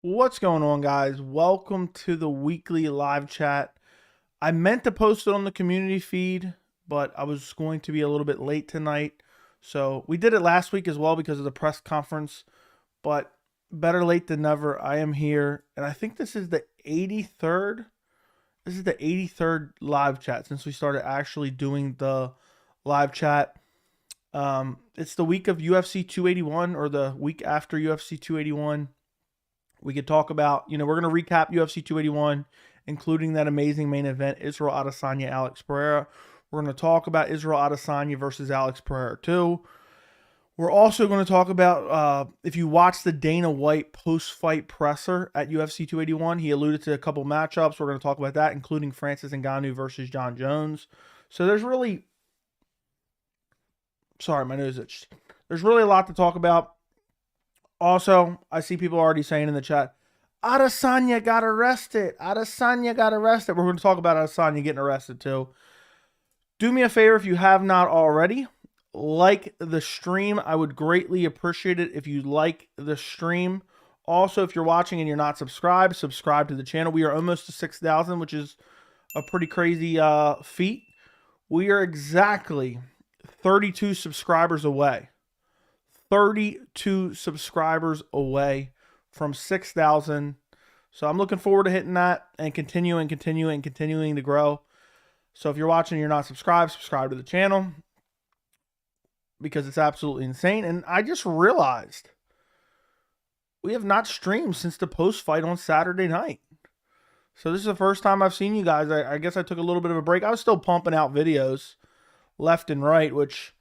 What's going on, guys? Welcome to the weekly live chat. I meant to post it on the community feed, but I was going to be a little bit late tonight. So we did it last week as well because of the press conference, but better late than never. I am here, and I think this is the 83rd. This is the 83rd live chat since we started actually doing the live chat. It's the week of UFC 281 or the week after UFC 281. We could talk about, we're going to recap UFC 281, including that amazing main event, Israel Adesanya, Alex Pereira. We're going to talk about Israel Adesanya versus Alex Pereira too. We're also going to talk about, if you watch the Dana White post-fight presser at UFC 281, he alluded to a couple matchups. We're going to talk about that, including Francis Ngannou versus Jon Jones. So there's really, sorry, my nose itched. There's really a lot to talk about. Also, I see people already saying in the chat, Adesanya got arrested. Adesanya got arrested. We're going to talk about Adesanya getting arrested too. Do me a favor if you have not already. Like the stream. I would greatly appreciate it if you like the stream. Also, if you're watching and you're not subscribed, subscribe to the channel. We are almost to 6,000, which is a pretty crazy feat. We are exactly 32 subscribers away. 32 subscribers away from 6,000. So I'm looking forward to hitting that and continuing to grow. So if you're watching and you're not subscribed, subscribe to the channel because it's absolutely insane. And I just realized we have not streamed since the post-fight on Saturday night. So this is the first time I've seen you guys. I guess I took a little bit of a break. I was still pumping out videos left and right, which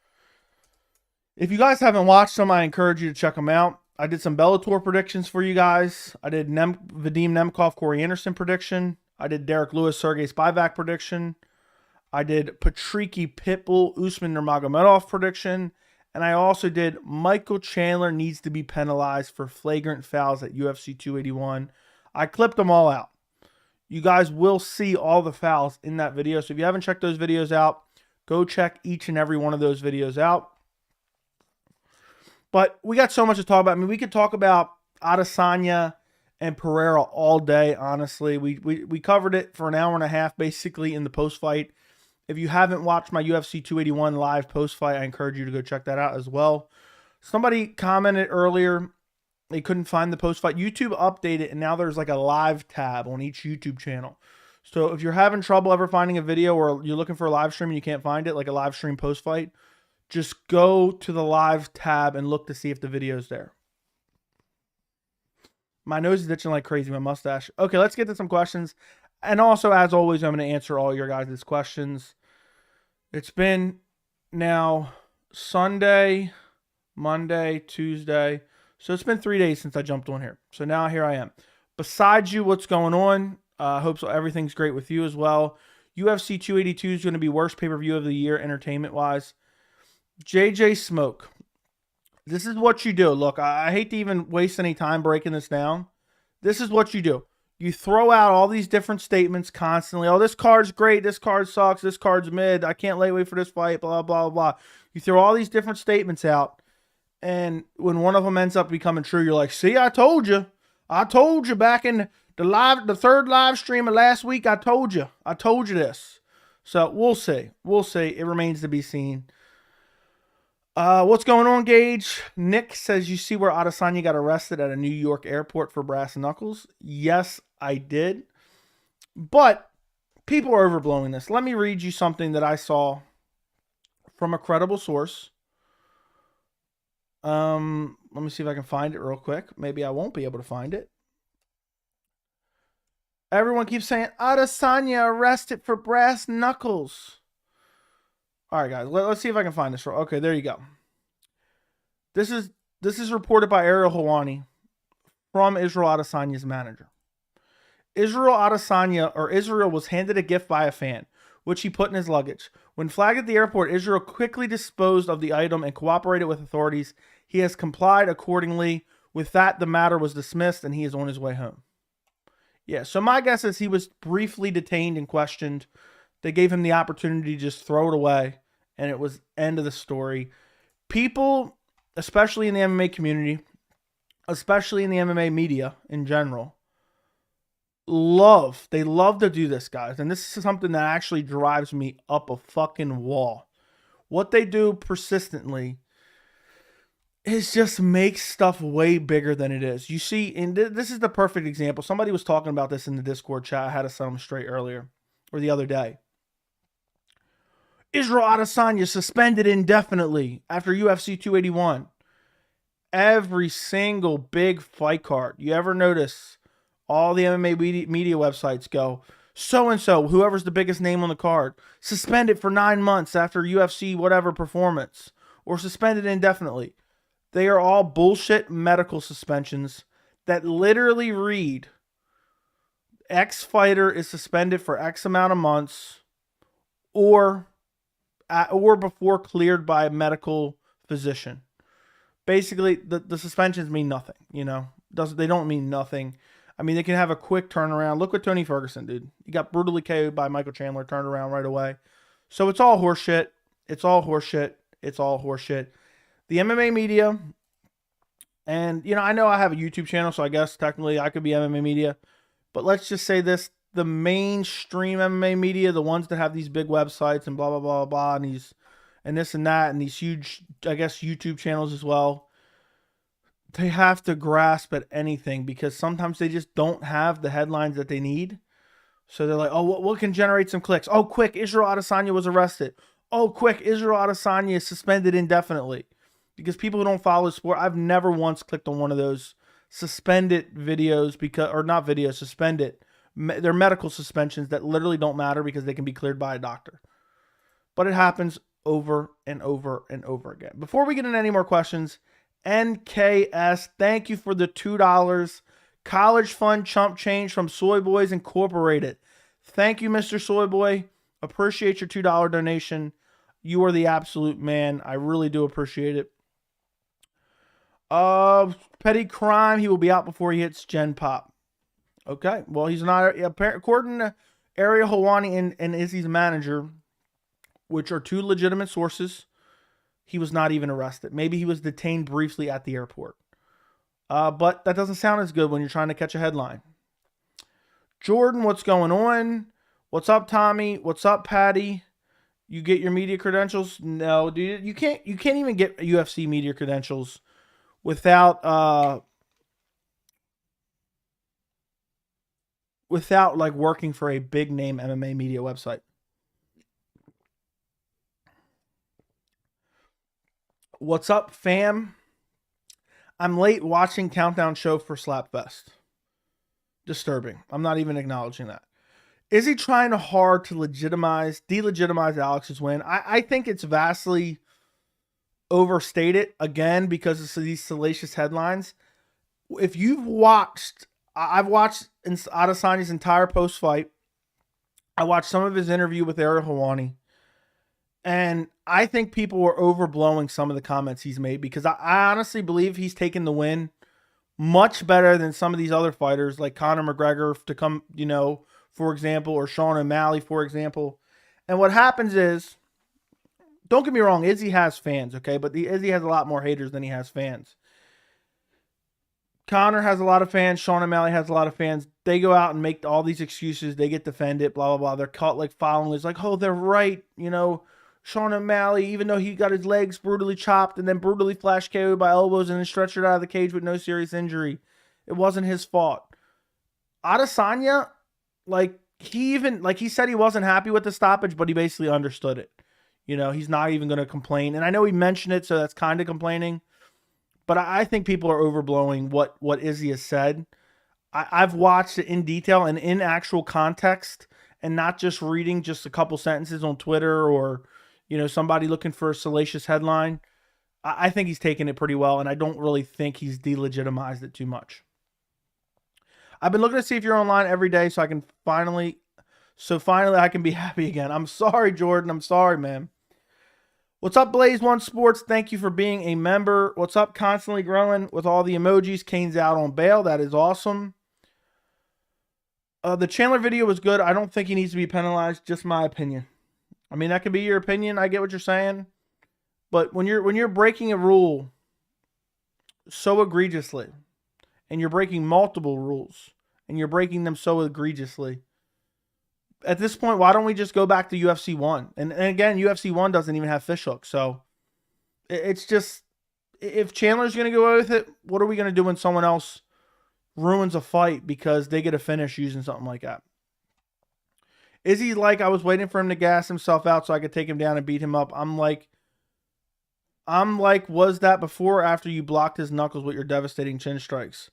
if you guys haven't watched them, I encourage you to check them out. I did some Bellator predictions for you guys. I did Vadim Nemkov, Corey Anderson prediction. I did Derek Lewis, Sergey Spivak prediction. I did Patricky Pitbull, Usman Nurmagomedov prediction. And I also did Michael Chandler needs to be penalized for flagrant fouls at UFC 281. I clipped them all out. You guys will see all the fouls in that video. So if you haven't checked those videos out, go check each and every one of those videos out. But we got so much to talk about. I mean, we could talk about Adesanya and Pereira all day, honestly. We covered it for an hour and a half, basically, in the post-fight. If you haven't watched my UFC 281 live post-fight, I encourage you to go check that out as well. Somebody commented earlier they couldn't find the post-fight. YouTube updated, and now there's like a live tab on each YouTube channel. So if you're having trouble ever finding a video or you're looking for a live stream and you can't find it, like a live stream post-fight, just go to the live tab and look to see if the video's there. My nose is itching like crazy, my mustache. Okay, let's get to some questions. And also, as always, I'm going to answer all your guys' questions. It's been now Sunday, Monday, Tuesday. So it's been 3 days since I jumped on here. So now here I am. Besides you, what's going on? I hope so. Everything's great with you as well. UFC 282 is going to be worst pay-per-view of the year, entertainment-wise. JJ Smoke. This is what you do. Look, I hate to even waste any time breaking this down. This is what you do. You throw out all these different statements constantly. Oh, this card's great. This card sucks. This card's mid. I can't wait for this fight. Blah, blah, blah. You throw all these different statements out. And when one of them ends up becoming true, you're like, see, I told you. I told you back in the third live stream of last week. I told you. I told you this. So we'll see. We'll see. It remains to be seen. What's going on, Gage? Nick says, you see where Adesanya got arrested at a New York airport for brass knuckles? Yes, I did. But people are overblowing this. Let me read you something that I saw from a credible source. Let me see if I can find it real quick. Maybe I won't be able to find it. Everyone keeps saying, Adesanya arrested for brass knuckles. All right, guys, let's see if I can find this. Okay, there you go. This is reported by Ariel Helwani from Israel Adesanya's manager. Israel was handed a gift by a fan, which he put in his luggage. When flagged at the airport, Israel quickly disposed of the item and cooperated with authorities. He has complied accordingly. With that, the matter was dismissed, and he is on his way home. Yeah, so my guess is he was briefly detained and questioned. They gave him the opportunity to just throw it away, and it was end of the story. People, especially in the MMA community, especially in the MMA media in general, they love to do this, guys. And this is something that actually drives me up a fucking wall. What they do persistently is just make stuff way bigger than it is. You see, and this is the perfect example. Somebody was talking about this in the Discord chat. I had to set them straight earlier or the other day. Israel Adesanya suspended indefinitely after UFC 281. Every single big fight card, you ever notice all the MMA media websites go, so-and-so, whoever's the biggest name on the card, suspended for 9 months after UFC whatever performance, or suspended indefinitely. They are all bullshit medical suspensions that literally read, X fighter is suspended for X amount of months, or before cleared by a medical physician. Basically, the suspensions mean nothing, you know. They don't mean nothing. I mean, they can have a quick turnaround. Look at Tony Ferguson, dude. He got brutally KO'd by Michael Chandler, turned around right away. So it's all horseshit. It's all horseshit. It's all horseshit. The MMA media, and, you know I have a YouTube channel, so I guess technically I could be MMA media. But let's just say this. The mainstream MMA media, the ones that have these big websites and blah, blah, blah, blah, and this and that, and these huge, I guess, YouTube channels as well, they have to grasp at anything because sometimes they just don't have the headlines that they need. So they're like, oh, what can generate some clicks? Oh, quick, Israel Adesanya was arrested. Oh, quick, Israel Adesanya is suspended indefinitely. Because people who don't follow the sport, I've never once clicked on one of those suspended videos, suspended. They're medical suspensions that literally don't matter because they can be cleared by a doctor. But it happens over and over and over again. Before we get into any more questions, NKS, thank you for the $2 college fund chump change from Soy Boys Incorporated. Thank you, Mr. Soy Boy. Appreciate your $2 donation. You are the absolute man. I really do appreciate it. Petty crime. He will be out before he hits Gen Pop. Okay. Well, he's not. According to Ariel Helwani and Izzy's manager, which are two legitimate sources, he was not even arrested. Maybe he was detained briefly at the airport. But that doesn't sound as good when you're trying to catch a headline. Jordan, what's going on? What's up, Tommy? What's up, Patty? You get your media credentials? No, dude. You can't even get UFC media credentials without like working for a big name MMA media website. What's up, fam? I'm late watching Countdown show for Slapfest. Disturbing. I'm not even acknowledging that. Is he trying hard to delegitimize Alex's win? I think it's vastly overstated, again, because of these salacious headlines. If you've watched, I've watched Adesanya's entire post-fight. I watched some of his interview with Ariel Helwani. And I think people were overblowing some of the comments he's made because I honestly believe he's taken the win much better than some of these other fighters like Conor McGregor to come, for example, or Sean O'Malley, for example. And what happens is, don't get me wrong, Izzy has fans, okay? But Izzy has a lot more haters than he has fans. Conor has a lot of fans. Sean O'Malley has a lot of fans. They go out and make all these excuses. They get defended, blah, blah, blah. They're caught like following. It's like, oh, they're right, Sean O'Malley, even though he got his legs brutally chopped and then brutally flash KO'd by elbows and then stretchered out of the cage with no serious injury, it wasn't his fault. Adesanya, he said he wasn't happy with the stoppage, but he basically understood it. He's not even going to complain. And I know he mentioned it, so that's kind of complaining. But I think people are overblowing what Izzy has said. I've watched it in detail and in actual context and not just reading just a couple sentences on Twitter or somebody looking for a salacious headline. I think he's taken it pretty well, and I don't really think he's delegitimized it too much. I've been looking to see if you're online every day so finally I can be happy again. I'm sorry, Jordan. I'm sorry, man. What's up, Blaze One Sports? Thank you for being a member. What's up, Constantly Growing with all the emojis? Kane's out on bail. That is awesome. The Chandler video was good. I don't think he needs to be penalized. Just my opinion. I mean, that could be your opinion. I get what you're saying. But when you're breaking a rule so egregiously, and you're breaking multiple rules, and you're breaking them so egregiously. At this point, why don't we just go back to UFC 1? And again, UFC 1 doesn't even have fish hooks, so it's just, if Chandler's going to go with it, what are we going to do when someone else ruins a fight because they get a finish using something like that? Is he like, I was waiting for him to gas himself out so I could take him down and beat him up? I'm like, was that before or after you blocked his knuckles with your devastating chin strikes?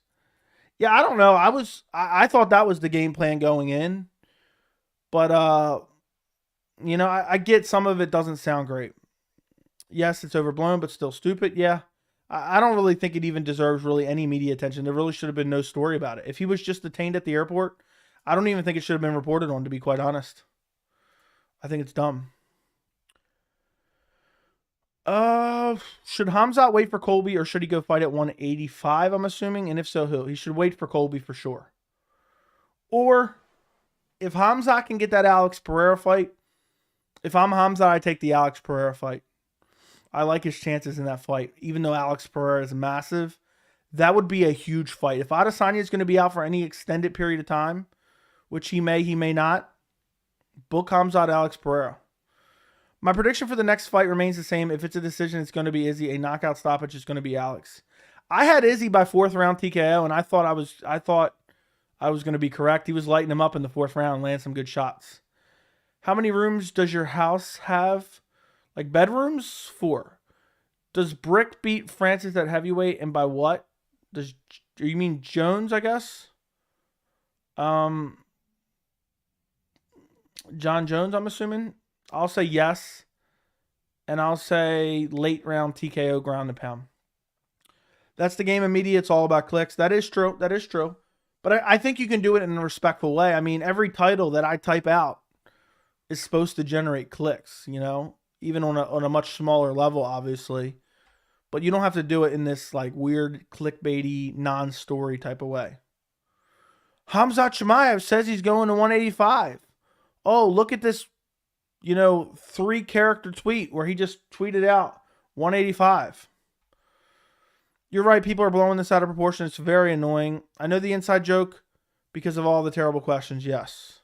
Yeah, I don't know. I thought that was the game plan going in. But, I get some of it doesn't sound great. Yes, it's overblown, but still stupid. Yeah. I don't really think it even deserves really any media attention. There really should have been no story about it. If he was just detained at the airport, I don't even think it should have been reported on, to be quite honest. I think it's dumb. Should Hamzat wait for Colby or should he go fight at 185, I'm assuming? And if so, who? He should wait for Colby for sure. Or if Hamzat can get that Alex Pereira fight, if I'm Hamzat, I take the Alex Pereira fight. I like his chances in that fight. Even though Alex Pereira is massive, that would be a huge fight. If Adesanya is going to be out for any extended period of time, which he may not, book Hamzat Alex Pereira. My prediction for the next fight remains the same. If it's a decision, it's going to be Izzy. A knockout stoppage is going to be Alex. I had Izzy by 4th round TKO, and I thought I was going to be correct. He was lighting him up in the 4th round and landing some good shots. How many rooms does your house have? Like bedrooms? 4. Does Brick beat Francis at heavyweight, and by what? You mean Jones, I guess? Jon Jones, I'm assuming. I'll say yes. And I'll say late round TKO ground and pound. That's the game of media. It's all about clicks. That is true. That is true. But I think you can do it in a respectful way. I mean, every title that I type out is supposed to generate clicks, even on a much smaller level, obviously. But you don't have to do it in this like weird clickbaity non-story type of way. Hamzat Chimaev says he's going to 185. Oh, look at this, 3-character tweet where he just tweeted out 185. You're right. People are blowing this out of proportion. It's very annoying. I know the inside joke because of all the terrible questions. Yes.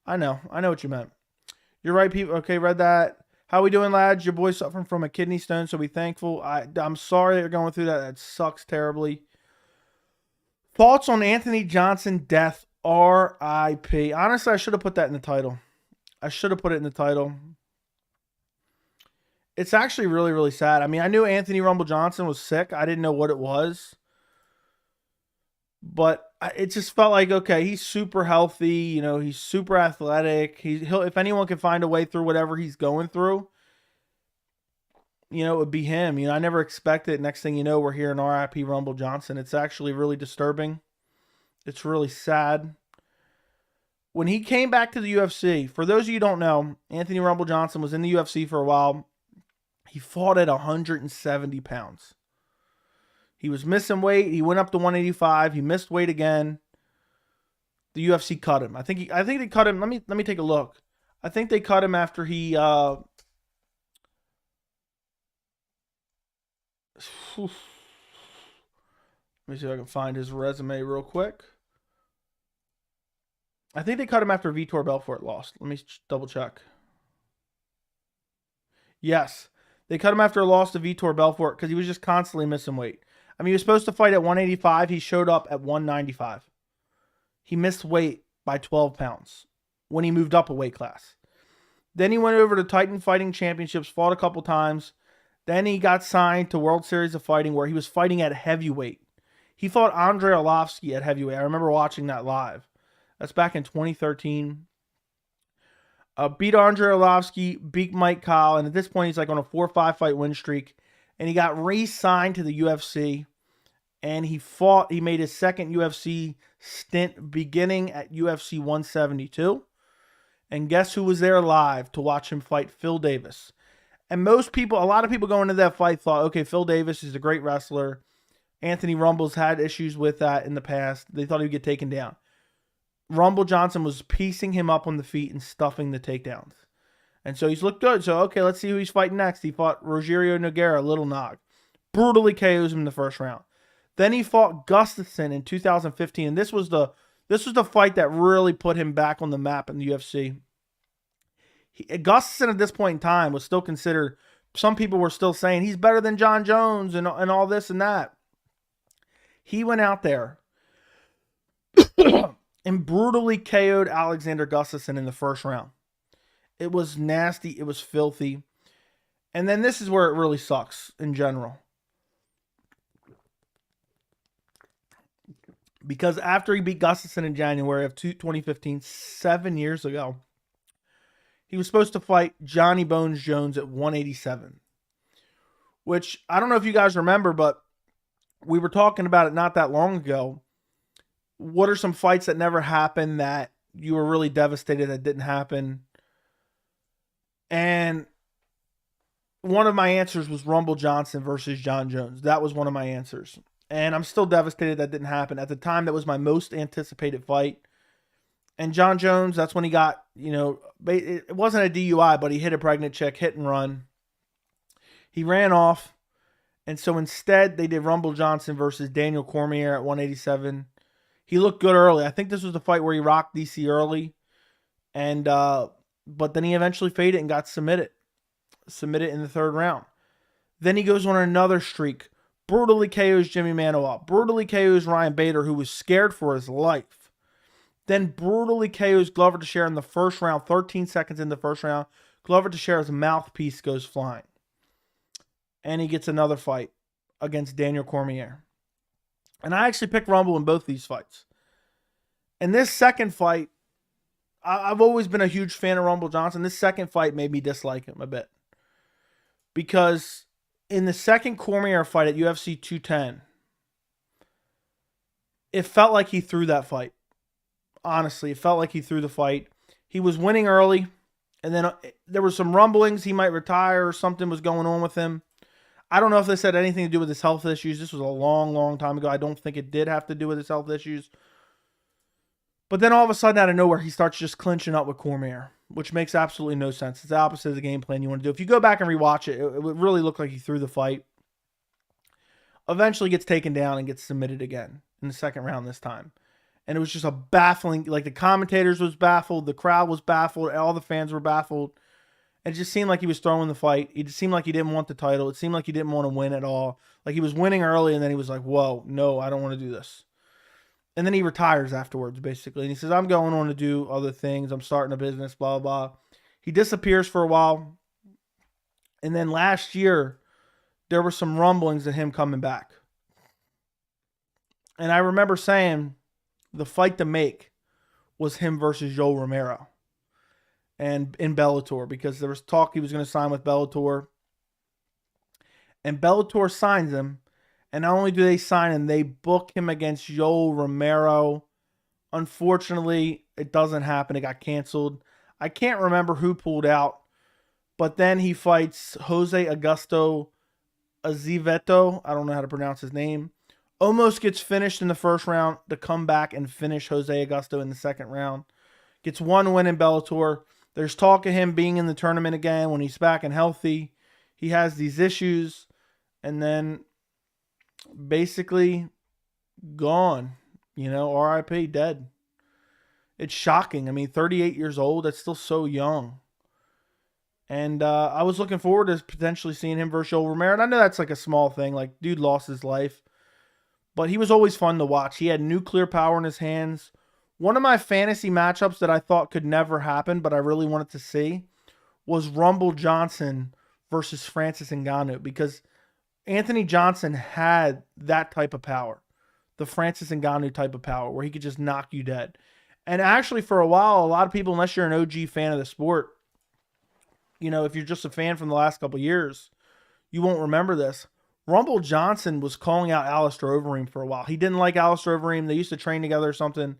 I know what you meant. You're right, people. Okay, read that. How we doing, lads? Your boy's suffering from a kidney stone, so be thankful. I'm sorry that you're going through that. That sucks terribly. Thoughts on Anthony Johnson death, R.I.P. Honestly, I should have put that in the title. It's actually really, really sad. I mean, I knew Anthony Rumble Johnson was sick. I didn't know what it was. But it just felt like, okay, he's super healthy. He's super athletic. He'll if anyone can find a way through whatever he's going through, it would be him. I never expected it. Next thing you know, we're hearing R.I.P. Rumble Johnson. It's actually really disturbing. It's really sad. When he came back to the UFC, for those of you who don't know, Anthony Rumble Johnson was in the UFC for a while. He fought at 170 pounds. He was missing weight. He went up to 185. He missed weight again. The UFC cut him. I think they cut him. Let me take a look. I think they cut him after he let me see if I can find his resume real quick. I think they cut him after Vitor Belfort lost. Let me double check. Yes. They cut him after a loss to Vitor Belfort because he was just constantly missing weight. I mean, he was supposed to fight at 185. He showed up at 195. He missed weight by 12 pounds when he moved up a weight class. Then he went over to Titan Fighting Championships, fought a couple times. Then he got signed to World Series of Fighting where he was fighting at heavyweight. He fought Andrei Arlovsky at heavyweight. I remember watching that live. That's back in 2013. Beat Andrei Arlovsky, beat Mike Kyle, and at this point he's like on a 4-5 fight win streak. And he got re-signed to the UFC. And he made his second UFC stint beginning at UFC 172. And guess who was there live to watch him fight? Phil Davis. And a lot of people going into that fight thought, okay, Phil Davis is a great wrestler. Anthony Rumble's had issues with that in the past. They thought he would get taken down. Rumble Johnson was piecing him up on the feet and stuffing the takedowns. And so he's looked good. So, okay, let's see who he's fighting next. He fought Rogerio Nogueira, Little Nog. Brutally KOs him in the first round. Then he fought Gustafsson in 2015, and this was the fight that really put him back on the map in the UFC. Gustafsson at this point in time was still considered. Some people were still saying he's better than Jon Jones and all this and that. He went out there and brutally KO'd Alexander Gustafsson in the first round. It was nasty. It was filthy. And then this is where it really sucks in general. Because after he beat Gustafsson in January of 2015, 7 years ago, he was supposed to fight Johnny Bones Jones at 187. Which, I don't know if you guys remember, but we were talking about it not that long ago. What are some fights that never happened that you were really devastated that didn't happen? And one of my answers was Rumble Johnson versus Jon Jones. That was one of my answers. And I'm still devastated that didn't happen. At the time, that was my most anticipated fight. And Jon Jones, that's when he got, it wasn't a DUI, but he hit a pregnant chick, hit and run. He ran off. And so instead, they did Rumble Johnson versus Daniel Cormier at 187. He looked good early. I think this was the fight where he rocked DC early. And, but then he eventually faded and got submitted in the third round. Then he goes on another streak. Brutally KOs Jimmy Manuel. Brutally KOs Ryan Bader, who was scared for his life. Then brutally KOs Glover Teixeira in the first round. 13 seconds in the first round. Glover Teixeira's mouthpiece goes flying. And he gets another fight against Daniel Cormier. And I actually picked Rumble in both these fights. And this second fight, I've always been a huge fan of Rumble Johnson. This second fight made me dislike him a bit. Because in the second Cormier fight at UFC 210, it felt like he threw that fight. Honestly, it felt like he threw the fight. He was winning early, and then there were some rumblings he might retire or something was going on with him. I don't know if this had anything to do with his health issues. This was a long, long time ago. I don't think it did have to do with his health issues. But then all of a sudden, out of nowhere, he starts just clinching up with Cormier, which makes absolutely no sense. It's the opposite of the game plan you want to do. If you go back and rewatch it, it would really look like he threw the fight. Eventually gets taken down and gets submitted again in the second round this time. And it was just a baffling, like the commentators was baffled, the crowd was baffled, all the fans were baffled. It just seemed like he was throwing the fight. It just seemed like he didn't want the title. It seemed like he didn't want to win at all. Like he was winning early and then he was like, whoa, no, I don't want to do this. And then he retires afterwards, basically. And he says, I'm going on to do other things. I'm starting a business, blah, blah, blah. He disappears for a while. And then last year, there were some rumblings of him coming back. And I remember saying the fight to make was him versus Joel Romero. And in Bellator, because there was talk he was going to sign with Bellator. And Bellator signs him. And not only do they sign him, they book him against Joel Romero. Unfortunately, it doesn't happen. It got canceled. I can't remember who pulled out. But then he fights Jose Augusto Azevedo. I don't know how to pronounce his name. Almost gets finished in the first round to come back and finish Jose Augusto in the second round. Gets one win in Bellator. There's talk of him being in the tournament again when he's back and healthy. He has these issues. And then basically gone. RIP, dead. It's shocking. I mean, 38 years old. That's still so young. And I was looking forward to potentially seeing him versus Joel Romero. And I know that's like a small thing. Like, dude lost his life. But he was always fun to watch. He had nuclear power in his hands. One of my fantasy matchups that I thought could never happen, but I really wanted to see, was Rumble Johnson versus Francis Ngannou. Because Anthony Johnson had that type of power. The Francis Ngannou type of power, where he could just knock you dead. And actually, for a while, a lot of people, unless you're an OG fan of the sport, if you're just a fan from the last couple of years, you won't remember this. Rumble Johnson was calling out Alistair Overeem for a while. He didn't like Alistair Overeem. They used to train together or something.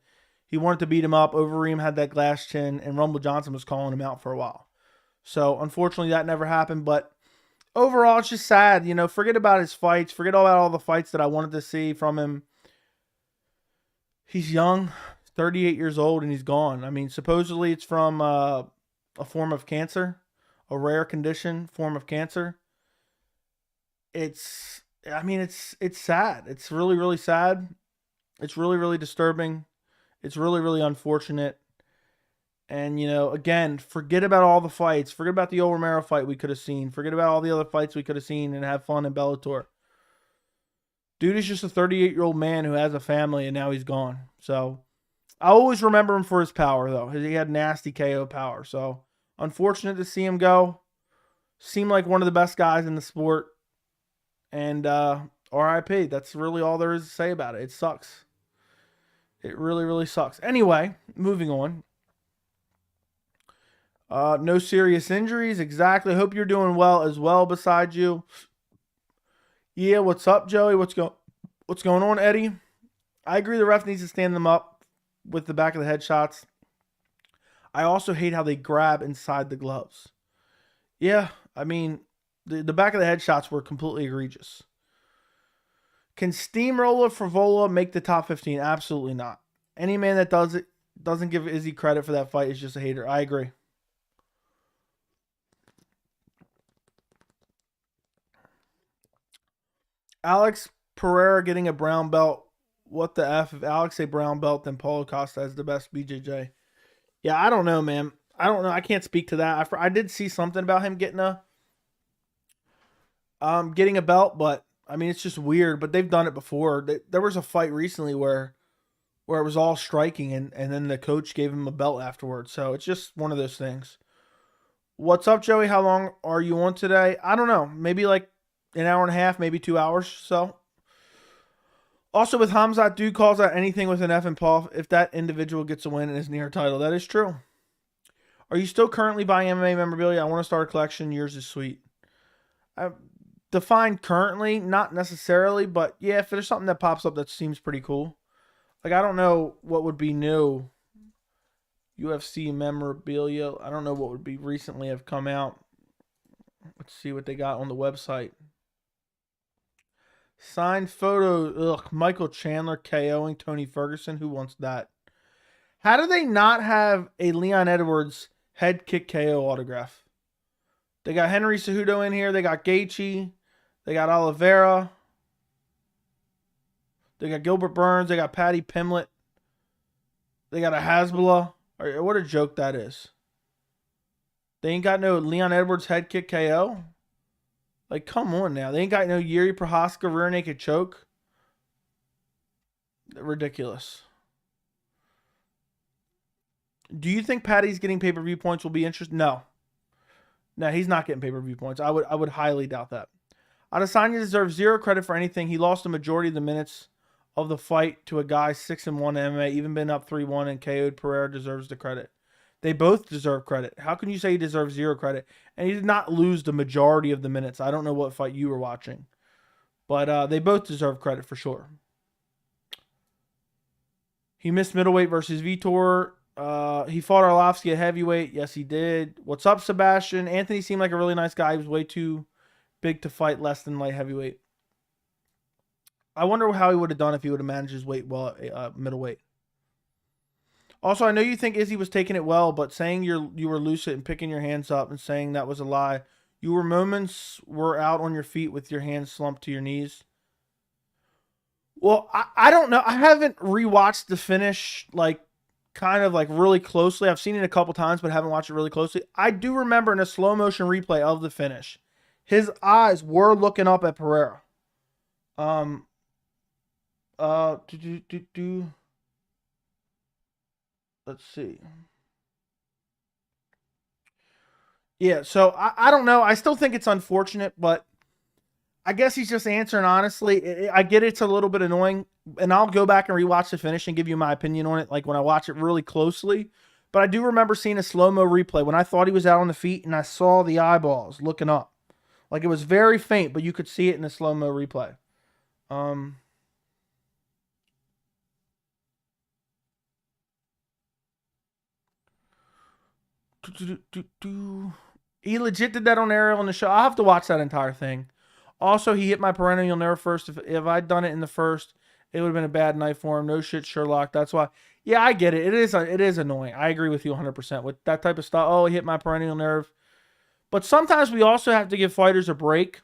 He wanted to beat him up. Overeem had that glass chin, and Rumble Johnson was calling him out for a while. So, unfortunately, that never happened. But overall, it's just sad. Forget about his fights. Forget about all the fights that I wanted to see from him. He's young, 38 years old, and he's gone. I mean, supposedly it's from a form of cancer, a rare condition, form of cancer. It's I mean, it's sad. It's really, really sad. It's really, really disturbing. It's really, really unfortunate. And, again, forget about all the fights. Forget about the old Romero fight we could have seen. Forget about all the other fights we could have seen and have fun in Bellator. Dude is just a 38-year-old man who has a family, and now he's gone. So I always remember him for his power, though. He had nasty KO power. So unfortunate to see him go. Seemed like one of the best guys in the sport. And RIP. That's really all there is to say about it. It sucks. It really, really sucks. Anyway, moving on. No serious injuries. Exactly. Hope you're doing well as well beside you. Yeah, what's up, Joey? What's going on, Eddie? I agree the ref needs to stand them up with the back of the head shots. I also hate how they grab inside the gloves. Yeah, I mean, the back of the head shots were completely egregious. Can Steamroller Frivola make the top 15? Absolutely not. Any man that does it doesn't give Izzy credit for that fight is just a hater. I agree. Alex Pereira getting a brown belt. What the F? If Alex a brown belt, then Paulo Costa is the best BJJ. Yeah, I don't know, man. I don't know. I can't speak to that. I did see something about him getting a belt, but I mean it's just weird. But they've done it before. There was a fight recently where it was all striking, and then the coach gave him a belt afterwards. So it's just one of those things. What's up, Joey? How long are you on today? I don't know. Maybe like an hour and a half, maybe 2 hours. So also with Hamzat, dude calls out anything with an F and Paul if that individual gets a win and is near a title. That is true. Are you still currently buying MMA memorabilia? I want to start a collection. Yours is sweet. I define currently, not necessarily, but yeah, if there's something that pops up that seems pretty cool. Like, I don't know what would be new. UFC memorabilia. I don't know what would be recently have come out. Let's see what they got on the website. Signed photo. Ugh, Michael Chandler KOing Tony Ferguson. Who wants that? How do they not have a Leon Edwards head kick KO autograph? They got Henry Cejudo in here. They got Gaethje. They got Oliveira. They got Gilbert Burns. They got Paddy Pimblett. They got a Hasbulla. What a joke that is. They ain't got no Leon Edwards head kick KO. Like, come on now. They ain't got no Yuri Prohaska rear naked choke. Ridiculous. Do you think Paddy's getting pay-per-view points will be interesting? No. No, he's not getting pay-per-view points. I would highly doubt that. Adesanya deserves zero credit for anything. He lost the majority of the minutes of the fight to a guy 6-1 MMA, even been up 3-1 and KO'd. Pereira deserves the credit. They both deserve credit. How can you say he deserves zero credit? And he did not lose the majority of the minutes. I don't know what fight you were watching. But they both deserve credit for sure. He missed middleweight versus Vitor. He fought Arlovsky at heavyweight. Yes, he did. What's up, Sebastian? Anthony seemed like a really nice guy. He was way too big to fight less than light heavyweight. I wonder how he would have done if he would have managed his weight well at middleweight. Also, I know you think Izzy was taking it well, but saying you were lucid and picking your hands up and saying that was a lie. You were out on your feet with your hands slumped to your knees. Well, I don't know. I haven't rewatched the finish kind of really closely. I've seen it a couple times, but haven't watched it really closely. I do remember in a slow motion replay of the finish, his eyes were looking up at Pereira. Let's see. Yeah, so I don't know. I still think it's unfortunate, but I guess he's just answering honestly. I get it's a little bit annoying, and I'll go back and rewatch the finish and give you my opinion on it, like when I watch it really closely. But I do remember seeing a slow-mo replay when I thought he was out on the feet, and I saw the eyeballs looking up. Like, it was very faint, but you could see it in the slow-mo replay. He legit did that on Ariel in the show. I'll have to watch that entire thing. Also, he hit my perennial nerve first. If I'd done it in the first, it would have been a bad night for him. No shit, Sherlock. That's why. Yeah, I get it. It is annoying. I agree with you 100% with that type of stuff. Oh, he hit my perennial nerve. But sometimes we also have to give fighters a break.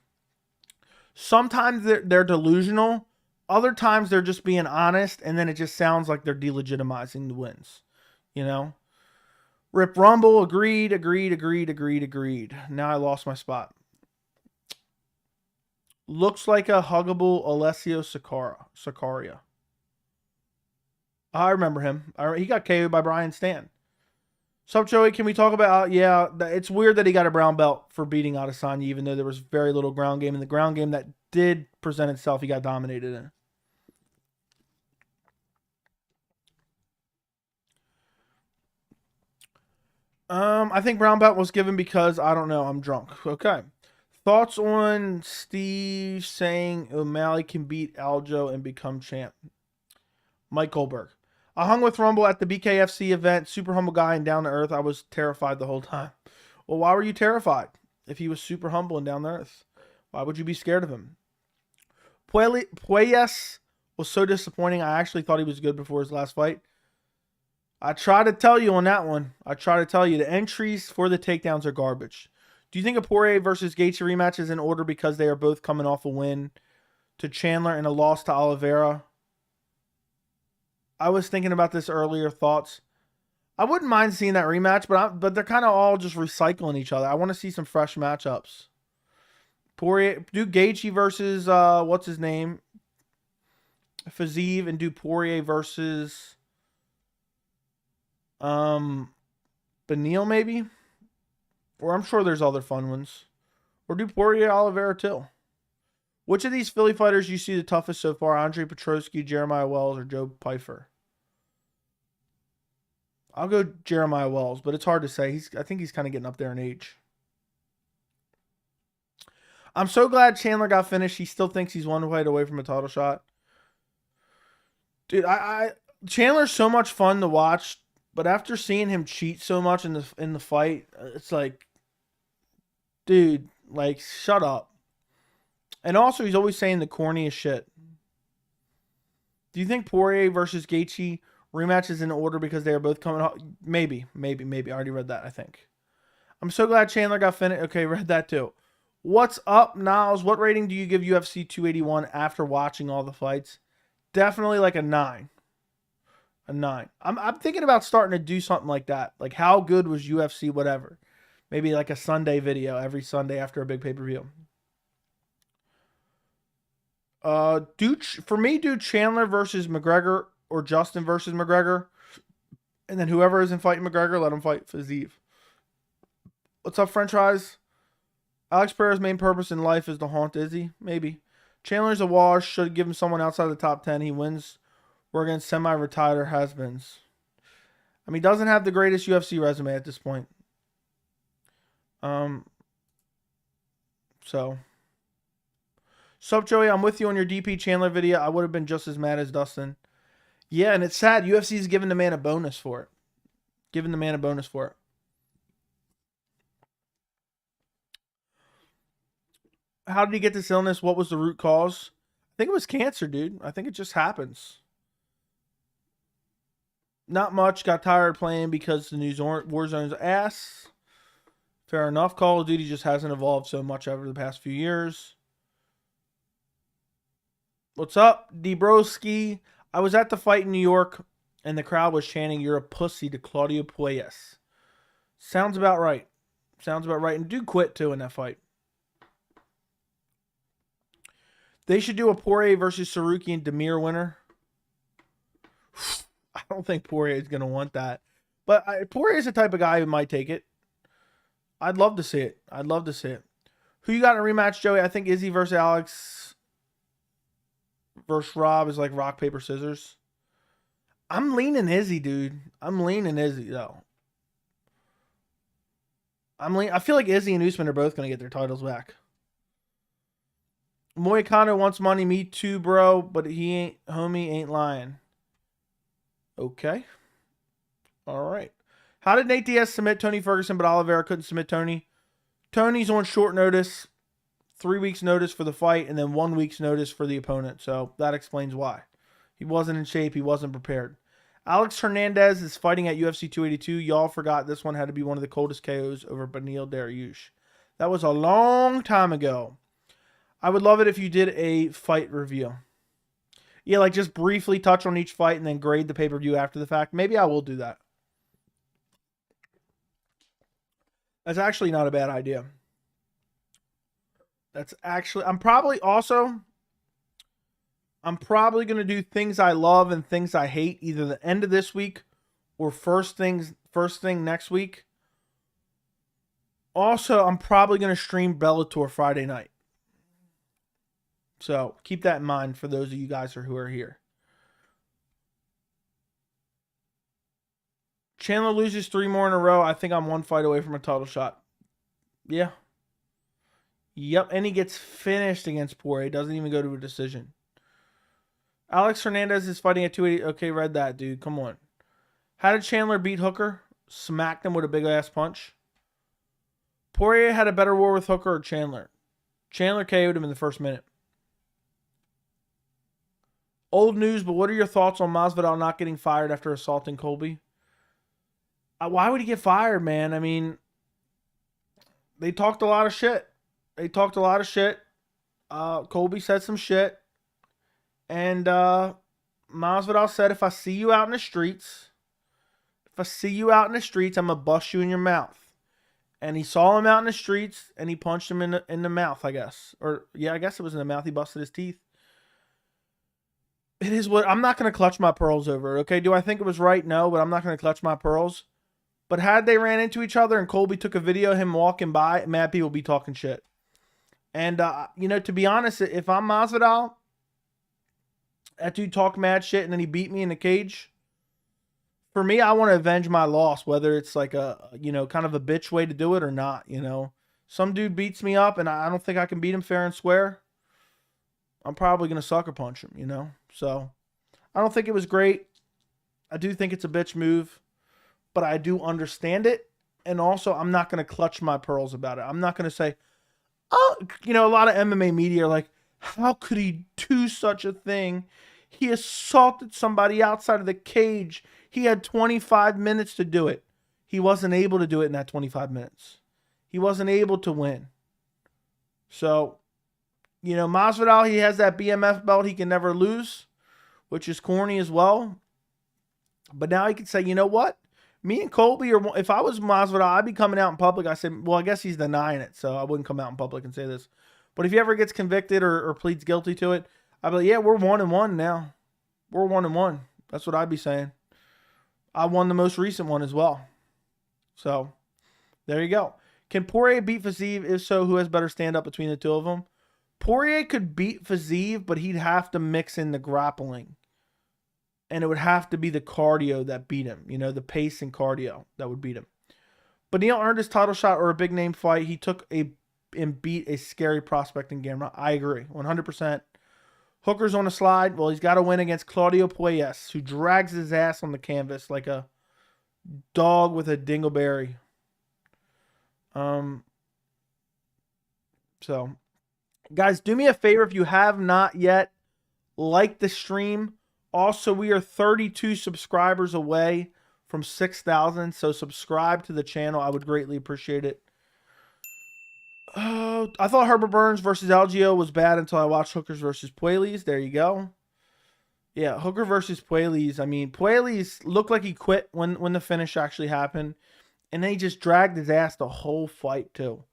Sometimes they're delusional. Other times they're just being honest, and then it just sounds like they're delegitimizing the wins. You know? Rip Rumble, agreed. Now I lost my spot. Looks like a huggable Alessio Sakaria. I remember him. He got KO'd by Brian Stan. Sup, Joey? Can we talk about, it's weird that he got a brown belt for beating Adesanya, even though there was very little ground game. In the ground game that did present itself, he got dominated in. I think brown belt was given because, I don't know, I'm drunk. Okay. Thoughts on Steve saying O'Malley can beat Aljo and become champ? Mike Goldberg. I hung with Rumble at the BKFC event. Super humble guy and down to earth. I was terrified the whole time. Well, why were you terrified? If he was super humble and down to earth, why would you be scared of him? Puelles was so disappointing. I actually thought he was good before his last fight. I try to tell you on that one. I try to tell you the entries for the takedowns are garbage. Do you think a Poirier versus Gaethje rematch is in order because they are both coming off a win to Chandler and a loss to Oliveira? I was thinking about this earlier. Thoughts? I wouldn't mind seeing that rematch, but they're kind of all just recycling each other. I want to see some fresh matchups. Poirier, do Gaethje versus what's his name? Fiziev, and do Poirier versus Beneil maybe? Or I'm sure there's other fun ones. Or do Poirier Oliveira too. Which of these Philly fighters you see the toughest so far? Andre Petroski, Jeremiah Wells, or Joe Pyfer? I'll go Jeremiah Wells, but it's hard to say. I think he's kind of getting up there in age. I'm so glad Chandler got finished. He still thinks he's one fight away from a title shot. Dude, Chandler's so much fun to watch, but after seeing him cheat so much in the fight, it's like, dude, like, shut up. And also, he's always saying the corniest shit. Do you think Poirier versus Gaethje rematch is in order because they are both coming up? Maybe. I already read that, I think. I'm so glad Chandler got finished. Okay, read that too. What's up, Niles? What rating do you give UFC 281 after watching all the fights? Definitely like a 9. A 9. I'm thinking about starting to do something like that. Like, how good was UFC, whatever. Maybe like a Sunday video every Sunday after a big pay-per-view. For me, do Chandler versus McGregor or Justin versus McGregor. And then whoever isn't fighting McGregor, let him fight Fiziev. What's up, French fries? Alex Pereira's main purpose in life is to haunt Izzy? Maybe. Chandler's a wash. Should give him someone outside the top 10. He wins. We're against semi-retired has-beens. I mean, he doesn't have the greatest UFC resume at this point. Sup, Joey, I'm with you on your DP Chandler video. I would have been just as mad as Dustin. Yeah, and it's sad. UFC's giving the man a bonus for it. How did he get this illness? What was the root cause? I think it was cancer, dude. I think it just happens. Not much. Got tired playing because the new Warzone's ass. Fair enough. Call of Duty just hasn't evolved so much over the past few years. What's up, Debroski? I was at the fight in New York, and the crowd was chanting, "You're a pussy" to Claudio Puelles. Sounds about right. And dude quit, too, in that fight. They should do a Poirier versus Saruki and Demir winner. I don't think Poirier is going to want that. But Poirier is the type of guy who might take it. I'd love to see it. Who you got in a rematch, Joey? I think Izzy versus Alex versus Rob is like rock, paper, scissors. I'm leaning Izzy, dude. Though. I feel like Izzy and Usman are both going to get their titles back. Moicano wants money. Me too, bro. But homie ain't lying. Okay. All right. How did Nate Diaz submit Tony Ferguson, but Oliveira couldn't submit Tony? Tony's on short notice. 3 weeks notice for the fight, and then 1 week's notice for the opponent. So that explains why. He wasn't in shape. He wasn't prepared. Alex Hernandez is fighting at UFC 282. Y'all forgot this one had to be one of the coldest KOs over Beneil Dariush. That was a long time ago. I would love it if you did a fight review. Yeah, like just briefly touch on each fight and then grade the pay-per-view after the fact. Maybe I will do that. That's actually not a bad idea. That's actually, I'm probably going to do things I love and things I hate either the end of this week or first thing next week. Also, I'm probably going to stream Bellator Friday night. So keep that in mind for those of you guys who are here. Chandler loses 3 more in a row. I think I'm 1 fight away from a title shot. Yeah. Yep, and he gets finished against Poirier. Doesn't even go to a decision. Alex Hernandez is fighting at 280. Okay, read that, dude. Come on. How did Chandler beat Hooker? Smacked him with a big-ass punch. Poirier had a better war with Hooker or Chandler? Chandler KO'd him in the first minute. Old news, but what are your thoughts on Masvidal not getting fired after assaulting Colby? Why would he get fired, man? I mean, they talked a lot of shit. Colby said some shit. And Masvidal said, if I see you out in the streets, I'm going to bust you in your mouth. And he saw him out in the streets, and he punched him in the mouth, I guess. Or, yeah, I guess it was in the mouth. He busted his teeth. It is what, I'm not going to clutch my pearls over it, okay? Do I think it was right? No, but I'm not going to clutch my pearls. But had they ran into each other and Colby took a video of him walking by, mad people be talking shit. And, to be honest, if I'm Masvidal, that dude talked mad shit and then he beat me in the cage. For me, I want to avenge my loss, whether it's like a, kind of a bitch way to do it or not, Some dude beats me up and I don't think I can beat him fair and square. I'm probably going to sucker punch him, So, I don't think it was great. I do think it's a bitch move, but I do understand it. And also, I'm not going to clutch my pearls about it. I'm not going to say, oh, a lot of MMA media are like, how could he do such a thing? He assaulted somebody outside of the cage. He had 25 minutes to do it. He wasn't able to do it in that 25 minutes. He wasn't able to win. So, Masvidal, he has that BMF belt he can never lose, which is corny as well. But now he can say, you know what? Me and Colby, or if I was Masvidal, I'd be coming out in public. I said, well, I guess he's denying it, so I wouldn't come out in public and say this. But if he ever gets convicted or pleads guilty to it, I'd be like, yeah, we're 1-1 now. We're 1-1. That's what I'd be saying. I won the most recent one as well. So, there you go. Can Poirier beat Fiziev? If so, who has better stand-up between the two of them? Poirier could beat Fiziev, but he'd have to mix in the grappling. And it would have to be the cardio that beat him. The pace and cardio that would beat him. But Neil earned his title shot or a big-name fight. He took and beat a scary prospect in Gamrot. I agree, 100%. Hooker's on the slide. Well, he's got to win against Claudio Puelles, who drags his ass on the canvas like a dog with a dingleberry. So, guys, do me a favor if you have not yet, like the stream. Also, we are 32 subscribers away from 6,000, so subscribe to the channel. I would greatly appreciate it. I thought Herbert Burns versus Algeo was bad until I watched Hookers versus Puelles. There you go. Yeah, Hooker versus Puelles. I mean, Puelles looked like he quit when the finish actually happened. And then he just dragged his ass the whole fight, too.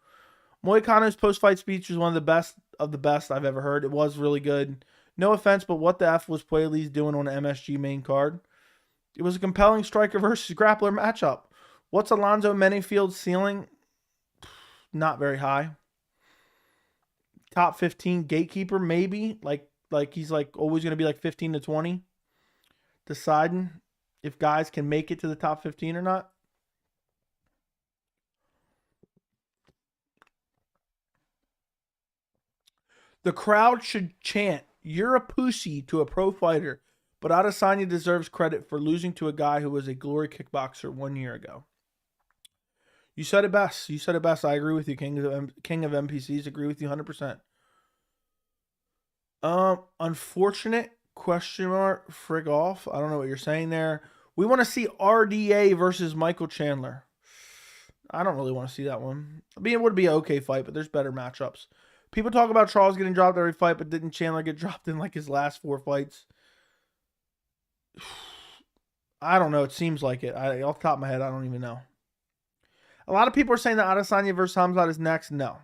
Moicano's post-fight speech was one of the best I've ever heard. It was really good. No offense, but what the F was Puelles doing on the MSG main card? It was a compelling striker versus grappler matchup. What's Alonzo Menifield's ceiling? Not very high. Top 15 gatekeeper, maybe. Like he's like always going to be like 15 to 20. Deciding if guys can make it to the top 15 or not. The crowd should chant, "You're a pussy," to a pro fighter, but Adesanya deserves credit for losing to a guy who was a glory kickboxer 1 year ago. You said it best. I agree with you, King of NPCs. Agree with you 100%. Unfortunate question mark, frig off. I don't know what you're saying there. We want to see RDA versus Michael Chandler. I don't really want to see that one. I mean, it would be an okay fight, but there's better matchups. People talk about Charles getting dropped every fight, but didn't Chandler get dropped in like his last 4 fights? I don't know. It seems like it. Off the top of my head, I don't even know. A lot of people are saying that Adesanya versus Hamzat is next. No.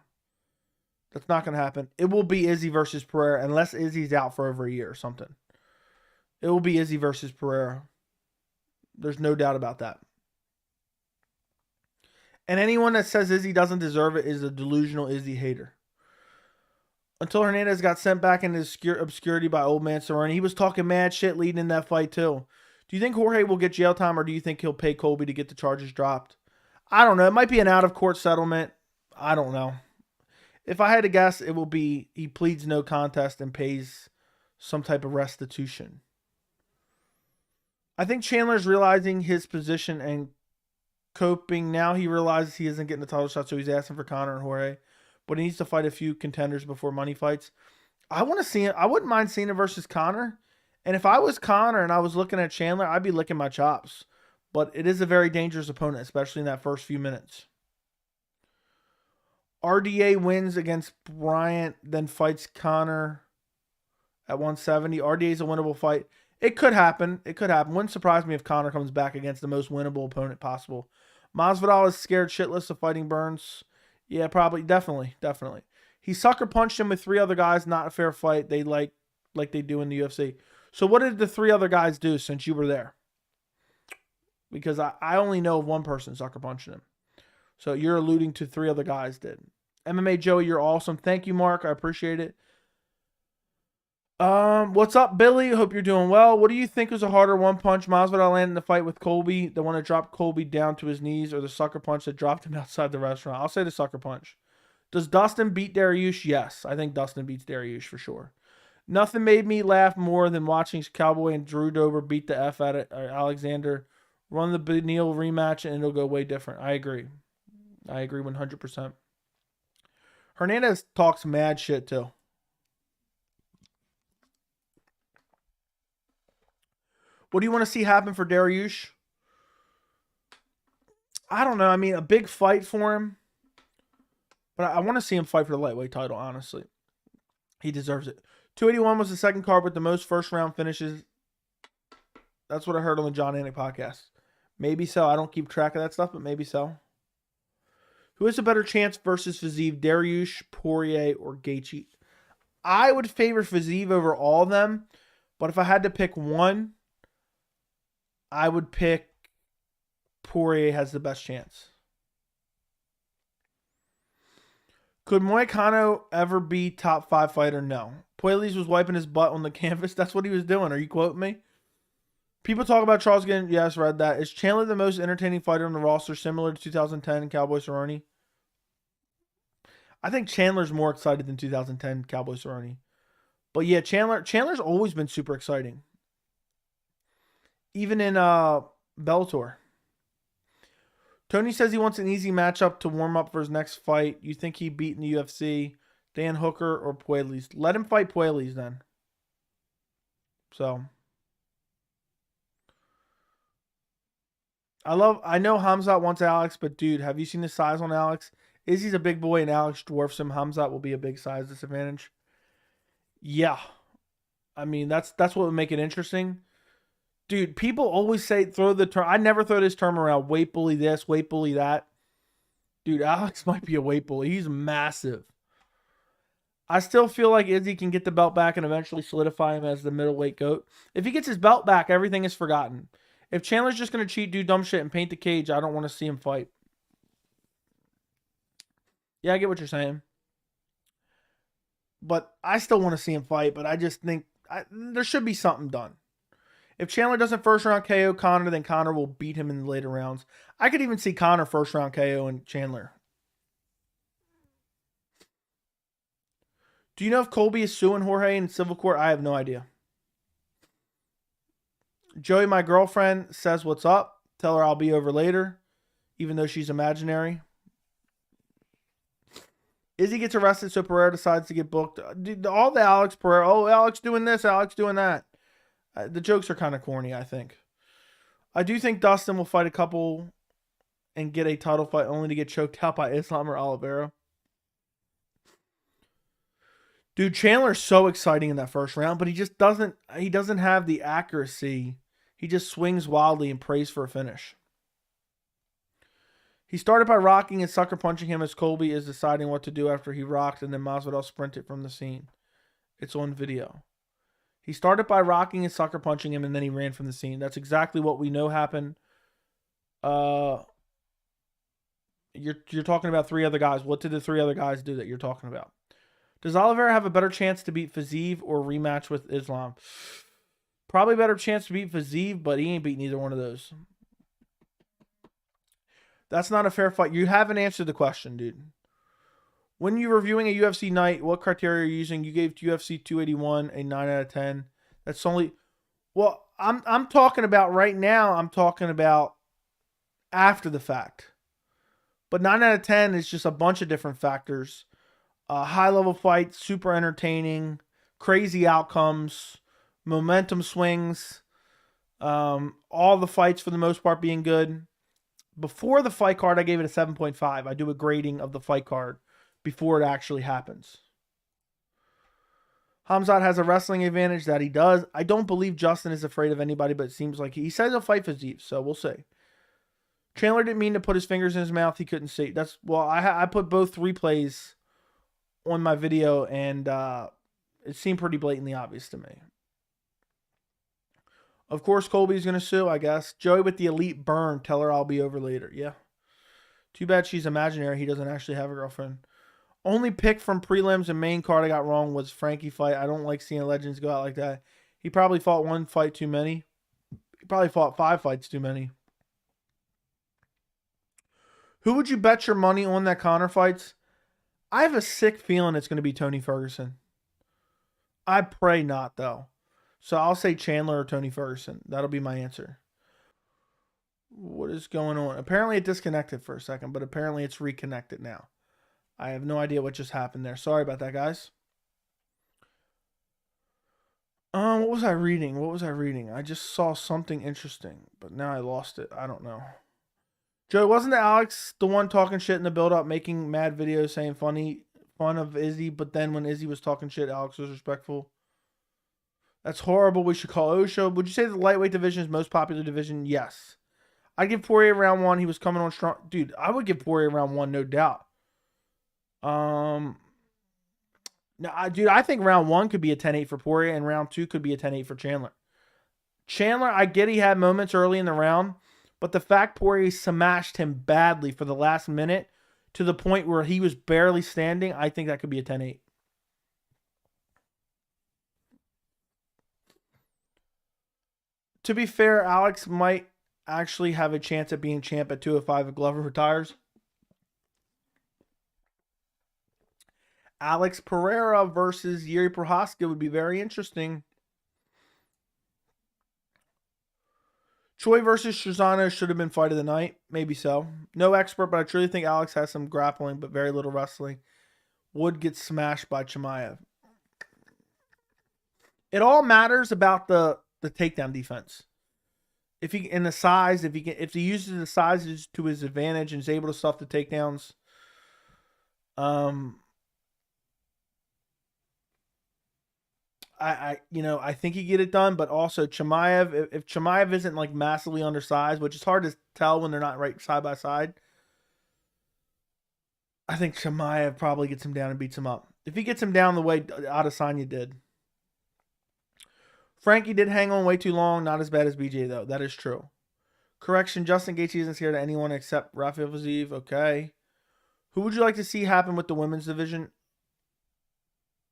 That's not going to happen. It will be Izzy versus Pereira, unless Izzy's out for over a year or something. It will be Izzy versus Pereira. There's no doubt about that. And anyone that says Izzy doesn't deserve it is a delusional Izzy hater. Until Hernandez got sent back into obscurity by old man Cerrone, he was talking mad shit leading in that fight too. Do you think Jorge will get jail time, or do you think he'll pay Colby to get the charges dropped? I don't know. It might be an out-of-court settlement. I don't know. If I had to guess, it will be he pleads no contest and pays some type of restitution. I think Chandler's realizing his position and coping. Now he realizes he isn't getting the title shot, so he's asking for Conor and Jorge. But he needs to fight a few contenders before money fights. I want to see it. I wouldn't mind seeing it versus Conor. And if I was Conor and I was looking at Chandler, I'd be licking my chops. But it is a very dangerous opponent, especially in that first few minutes. RDA wins against Bryant, then fights Conor at 170. RDA is a winnable fight. It could happen. It could happen. Wouldn't surprise me if Conor comes back against the most winnable opponent possible. Masvidal is scared shitless of fighting Burns. Yeah, probably. Definitely. He sucker punched him with 3 other guys. Not a fair fight. They like they do in the UFC. So what did the 3 other guys do since you were there? Because I only know of one person sucker punching him. So you're alluding to 3 other guys did. MMA Joey, you're awesome. Thank you, Mark. I appreciate it. What's up, Billy? Hope you're doing well. What do you think was a harder one punch? Masvidal landed in the fight with Colby, the one that dropped Colby down to his knees, or the sucker punch that dropped him outside the restaurant? I'll say the sucker punch. Does Dustin beat Dariush? Yes. I think Dustin beats Dariush for sure. Nothing made me laugh more than watching Cowboy and Drew Dober beat the F out of Alexander. Run the Beneil rematch and it'll go way different. I agree 100%. Hernandez talks mad shit too. What do you want to see happen for Dariush? I don't know. I mean, a big fight for him. But I want to see him fight for the lightweight title, honestly. He deserves it. 281 was the second card with the most first-round finishes. That's what I heard on the John Anik podcast. Maybe so. I don't keep track of that stuff, but maybe so. Who has a better chance versus Fiziev? Dariush, Poirier, or Gaethje? I would favor Fiziev over all of them. But if I had to pick one, I would pick Poirier has the best chance. Could Moicano ever be top 5 fighter? No. Puelles was wiping his butt on the canvas. That's what he was doing. Are you quoting me? People talk about Charles getting... Yes, read that. Is Chandler the most entertaining fighter on the roster, similar to 2010 Cowboy Cerrone? I think Chandler's more excited than 2010 Cowboy Cerrone. But yeah, Chandler's always been super exciting. Even in Bellator. Tony says he wants an easy matchup to warm up for his next fight. You think he beat in the UFC? Dan Hooker or Puelles? Let him fight Puelles then. So. I know Hamzat wants Alex, but dude, have you seen the size on Alex? Izzy's a big boy and Alex dwarfs him. Hamzat will be a big size disadvantage. Yeah. I mean, that's what would make it interesting. Dude, people always say throw the term. I never throw this term around. Weight bully this, weight bully that. Dude, Alex might be a weight bully. He's massive. I still feel like Izzy can get the belt back and eventually solidify him as the middleweight GOAT. If he gets his belt back, everything is forgotten. If Chandler's just going to cheat, do dumb shit, and paint the cage, I don't want to see him fight. Yeah, I get what you're saying. But I still want to see him fight, but I just think there should be something done. If Chandler doesn't first round KO Conor, then Conor will beat him in the later rounds. I could even see Conor first round KO and Chandler. Do you know if Colby is suing Jorge in civil court? I have no idea. Joey, my girlfriend, says what's up. Tell her I'll be over later, even though she's imaginary. Izzy gets arrested, so Pereira decides to get booked. Dude, all the Alex Pereira, oh, Alex doing this, Alex doing that. The jokes are kind of corny, I think. I do think Dustin will fight a couple and get a title fight only to get choked out by Islam or Oliveira. Dude, Chandler's so exciting in that first round, but he just doesn't have the accuracy. He just swings wildly and prays for a finish. He started by rocking and sucker punching him as Colby is deciding what to do after he rocked, and then Masvidal sprinted from the scene. It's on video. He started by rocking and sucker punching him, and then he ran from the scene. That's exactly what we know happened. You're talking about 3 other guys. What did the 3 other guys do that you're talking about? Does Oliveira have a better chance to beat Fiziev or rematch with Islam? Probably better chance to beat Fiziev, but he ain't beating either one of those. That's not a fair fight. You haven't answered the question, dude. When you're reviewing a UFC night, what criteria are you using? You gave UFC 281 a 9 out of 10. That's only... Well, I'm talking about right now. I'm talking about after the fact. But 9 out of 10 is just a bunch of different factors. High-level fight, super entertaining, crazy outcomes, momentum swings, all the fights for the most part being good. Before the fight card, I gave it a 7.5. I do a grading of the fight card before it actually happens. Hamzat has a wrestling advantage that he does. I don't believe Justin is afraid of anybody, but it seems like he says he'll fight Fiziev, so we'll see. Chandler didn't mean to put his fingers in his mouth. He couldn't see. I put both replays on my video, and it seemed pretty blatantly obvious to me. Of course, Colby's going to sue, I guess. Joey with the elite burn. Tell her I'll be over later. Yeah. Too bad she's imaginary. He doesn't actually have a girlfriend. Only pick from prelims and main card I got wrong was Frankie fight. I don't like seeing legends go out like that. He probably fought 1 fight too many. He probably fought 5 fights too many. Who would you bet your money on that Conor fights? I have a sick feeling it's going to be Tony Ferguson. I pray not, though. So I'll say Chandler or Tony Ferguson. That'll be my answer. What is going on? Apparently it disconnected for a second, but apparently it's reconnected now. I have no idea what just happened there. Sorry about that, guys. What was I reading? I just saw something interesting, but now I lost it. I don't know. Joe, wasn't Alex the one talking shit in the build-up, making mad videos saying fun of Izzy, but then when Izzy was talking shit, Alex was respectful? That's horrible. We should call Osho. Would you say the lightweight division is most popular division? Yes. I'd give Poirier round 1. He was coming on strong. Dude, I would give Poirier round 1, no doubt. No, dude, I think round 1 could be a 10-8 for Poirier, and round 2 could be a 10-8 for Chandler. Chandler, I get he had moments early in the round, but the fact Poirier smashed him badly for the last minute to the point where he was barely standing, I think that could be a 10-8. To be fair, Alex might actually have a chance at being champ at 205 if Glover retires. Alex Pereira versus Yuri Prohaska would be very interesting. Choi versus Shizano should have been fight of the night. Maybe so. No expert, but I truly think Alex has some grappling, but very little wrestling. Would get smashed by Chimaev. It all matters about the takedown defense. If he in the size, if he uses the sizes to his advantage and is able to stuff the takedowns, I think he get it done, but also Chimaev, if Chimaev isn't like massively undersized, which is hard to tell when they're not right side by side, I think Chimaev probably gets him down and beats him up. If he gets him down the way Adesanya did. Frankie did hang on way too long. Not as bad as BJ, though. That is true. Correction, Justin Gaethje isn't scared of anyone except Rafael Fiziev. Okay. Who would you like to see happen with the women's division?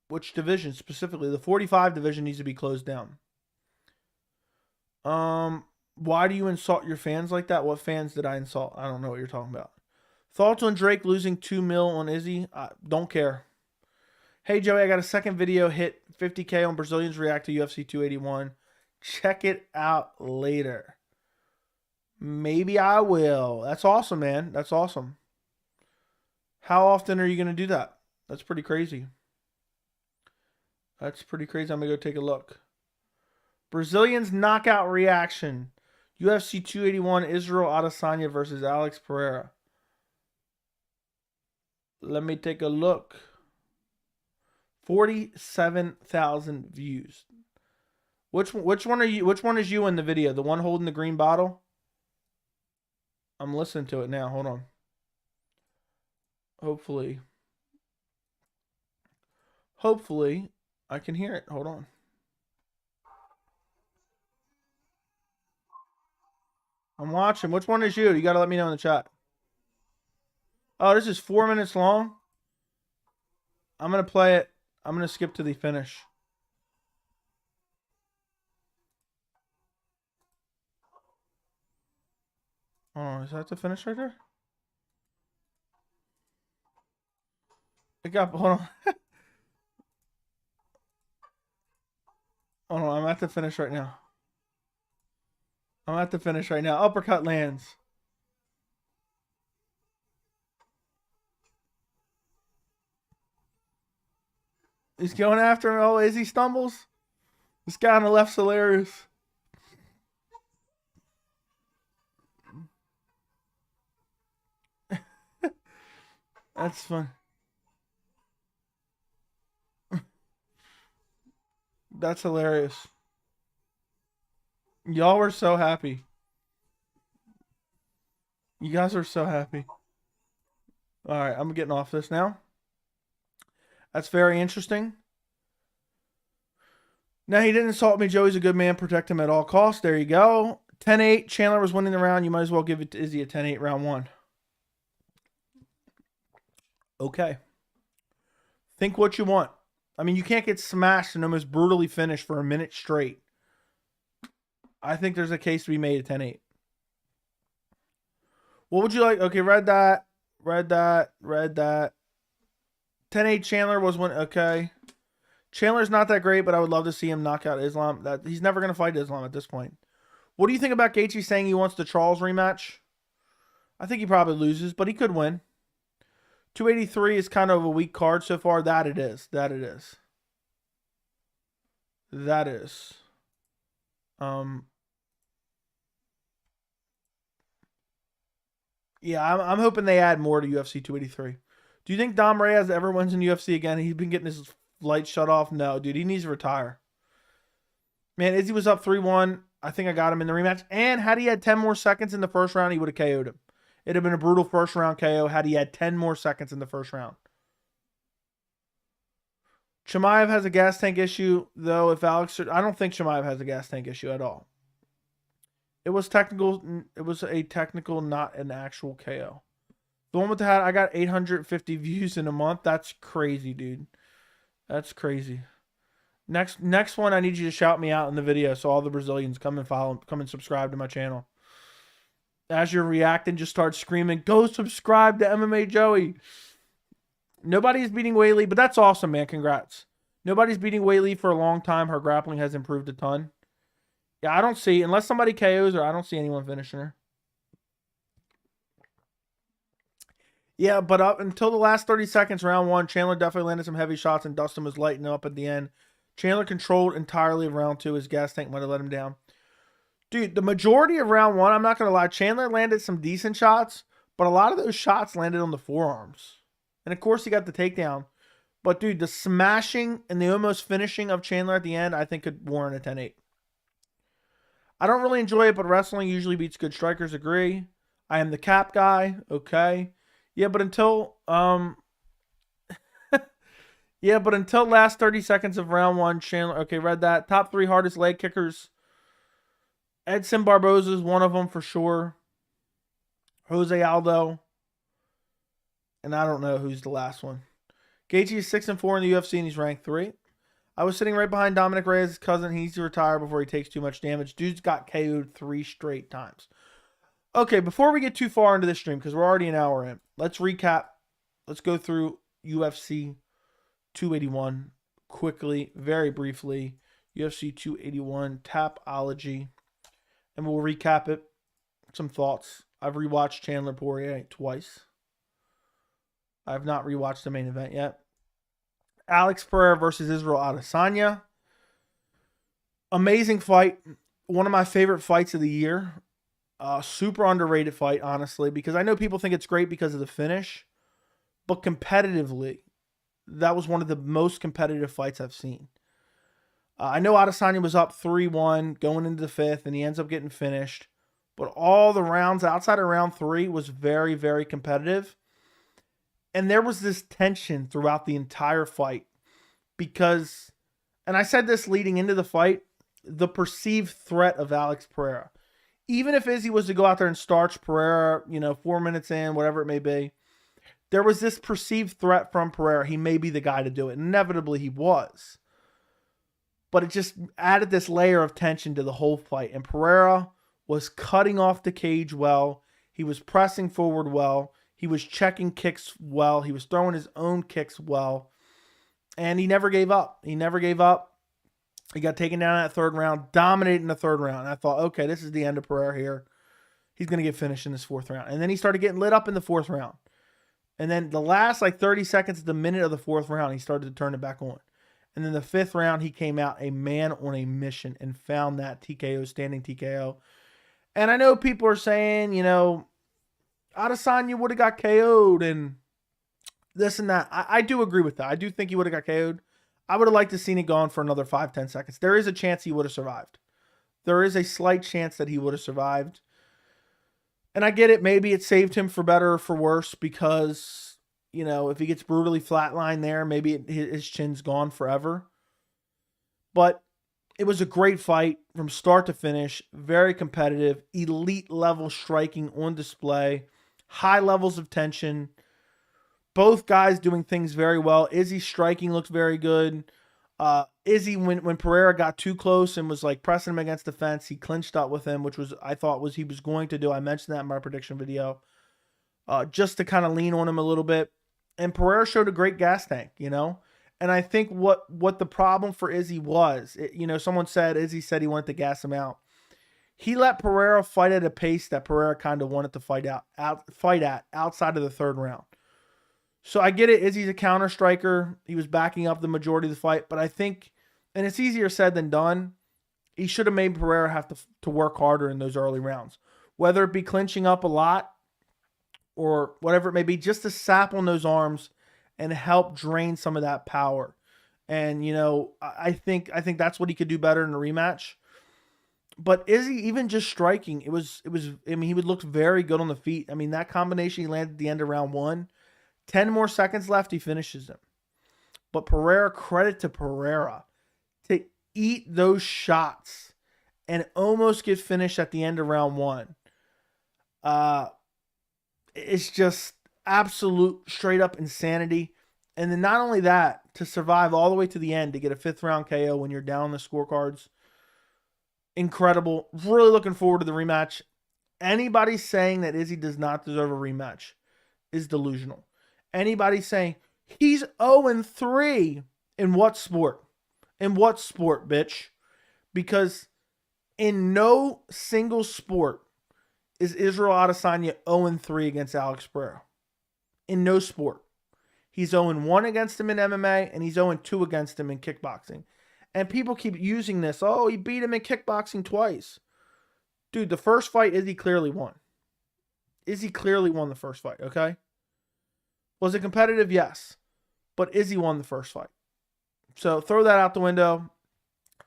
Which division specifically? The 45 division needs to be closed down. Why do you insult your fans like that? What fans did I insult? I don't know what you're talking about. Thoughts on Drake losing $2 million on Izzy? Don't care. Hey, Joey, I got a second video hit 50K on Brazilians react to UFC 281. Check it out later. Maybe I will. That's awesome, man. That's awesome. How often are you going to do that? That's pretty crazy. That's pretty crazy. I'm going to go take a look. Brazilians knockout reaction. UFC 281 Israel Adesanya versus Alex Pereira. Let me take a look. 47,000 views. Which one are you? Which one is you in the video? The one holding the green bottle? I'm listening to it now. Hold on. Hopefully I can hear it. Hold on. I'm watching. Which one is you? You got to let me know in the chat. Oh, this is 4 minutes long. I'm going to play it. I'm going to skip to the finish. Oh, is that the finish right there? It got, hold on. Hold on, I'm at the finish right now. Uppercut lands. He's going after him. Oh, as he stumbles. This guy on the left's hilarious. That's fun. That's hilarious. Y'all were so happy. You guys are so happy. All right, I'm getting off this now. That's very interesting. Now, he didn't insult me. Joey's a good man. Protect him at all costs. There you go. 10-8. Chandler was winning the round. You might as well give it to Izzy a 10-8 round one. Okay. Think what you want. I mean, you can't get smashed and almost brutally finished for a minute straight. I think there's a case to be made at 10-8. What would you like? Okay, read that. 10-8 Chandler was one. Okay. Chandler's not that great, but I would love to see him knock out Islam. He's never going to fight Islam at this point. What do you think about Gaethje saying he wants the Charles rematch? I think he probably loses, but he could win. 283 is kind of a weak card so far. That it is. Yeah, I'm hoping they add more to UFC 283. Do you think Dom Reyes ever wins in UFC again? He's been getting his lights shut off. No, dude, he needs to retire. Man, Izzy was up 3-1. I think I got him in the rematch. And had he had 10 more seconds in the first round, he would have KO'd him. It'd have been a brutal first round KO had he had 10 more seconds in the first round. Chimaev has a gas tank issue, though. I don't think Chimaev has a gas tank issue at all. It was technical. It was a technical, not an actual KO. The one with the hat, I got 850 views in a month. That's crazy, dude. That's crazy. Next one, I need you to shout me out in the video so all the Brazilians come and subscribe to my channel. As you're reacting, just start screaming, go subscribe to MMA Joey. Nobody's beating Weili, but that's awesome, man. Congrats. Nobody's beating Weili for a long time. Her grappling has improved a ton. Yeah, I don't see, unless somebody KOs her, I don't see anyone finishing her. Yeah, but up until the last 30 seconds, round one, Chandler definitely landed some heavy shots and Dustin was lighting up at the end. Chandler controlled entirely of round two. His gas tank might have let him down. Dude, the majority of round one, I'm not going to lie, Chandler landed some decent shots, but a lot of those shots landed on the forearms. And of course, he got the takedown. But dude, the smashing and the almost finishing of Chandler at the end, I think could warrant a 10-8. I don't really enjoy it, but wrestling usually beats good strikers. Agree. I am the cap guy. Okay. Yeah, but until until last 30 seconds of round one, Chandler. Okay, read that. Top 3 hardest leg kickers. Edson Barboza is one of them for sure. Jose Aldo. And I don't know who's the last one. Gaethje is 6-4 in the UFC and he's ranked 3. I was sitting right behind Dominic Reyes' cousin. He needs to retire before he takes too much damage. Dude's got KO'd 3 straight times. Okay, before we get too far into this stream, because we're already an hour in, let's recap. Let's go through UFC 281 quickly, very briefly. UFC 281 Tapology. And we'll recap it. Some thoughts. I've rewatched Chandler Poirier twice. I have not rewatched the main event yet. Alex Pereira versus Israel Adesanya. Amazing fight. One of my favorite fights of the year. Super underrated fight, honestly, because I know people think it's great because of the finish. But competitively, that was one of the most competitive fights I've seen. I know Adesanya was up 3-1 going into the fifth, and he ends up getting finished. But all the rounds outside of round 3 was very, very competitive. And there was this tension throughout the entire fight because, and I said this leading into the fight, the perceived threat of Alex Pereira. Even if Izzy was to go out there and starch Pereira, 4 minutes in, whatever it may be, there was this perceived threat from Pereira. He may be the guy to do it. Inevitably, he was. But it just added this layer of tension to the whole fight. And Pereira was cutting off the cage well. He was pressing forward well. He was checking kicks well. He was throwing his own kicks well. And he never gave up. He never gave up. He got taken down in that third round, dominating the third round. And I thought, okay, this is the end of Pereira here. He's going to get finished in this fourth round. And then he started getting lit up in the fourth round. And then the last 30 seconds, the minute of the fourth round, he started to turn it back on. And then the fifth round, he came out a man on a mission and found that TKO, standing TKO. And I know people are saying, Adesanya would have got KO'd and this and that. I do agree with that. I do think he would have got KO'd. I would have liked to have seen it gone for another 5-10 seconds. There is a chance he would have survived. There is a slight chance that he would have survived. And I get it. Maybe it saved him for better or for worse because, if he gets brutally flatlined there, maybe his chin's gone forever. But it was a great fight from start to finish. Very competitive. Elite level striking on display. High levels of tension. Both guys doing things very well. Izzy's striking looked very good. Izzy, when Pereira got too close and was pressing him against the fence, he clinched up with him, which I thought he was going to do. I mentioned that in my prediction video. Just to kind of lean on him a little bit. And Pereira showed a great gas tank, And I think what the problem for Izzy was, someone said, Izzy said he wanted to gas him out. He let Pereira fight at a pace that Pereira kind of wanted to fight at outside of the third round. So I get it. Izzy's a counter striker. He was backing up the majority of the fight. But I think, and it's easier said than done, he should have made Pereira have to work harder in those early rounds. Whether it be clinching up a lot or whatever it may be, just to sap on those arms and help drain some of that power. And, I think that's what he could do better in a rematch. But Izzy, even just striking, he would look very good on the feet. That combination he landed at the end of round 1, 10 more seconds left, he finishes him. But Pereira, credit to Pereira, to eat those shots and almost get finished at the end of round 1. It's just absolute straight up insanity. And then not only that, to survive all the way to the end, to get a 5th round KO when you're down the scorecards. Incredible. Really looking forward to the rematch. Anybody saying that Izzy does not deserve a rematch is delusional. Anybody saying he's 0-3 in what sport? In what sport, bitch? Because in no single sport is Israel Adesanya 0-3 against Alex Pereira. In no sport. He's 0-1 against him in MMA, and he's 0-2 against him in kickboxing. And people keep using this. Oh, he beat him in kickboxing twice. Dude, the first fight, Izzy clearly won. Izzy clearly won the first fight, okay? Was it competitive? Yes. But Izzy won the first fight. So throw that out the window.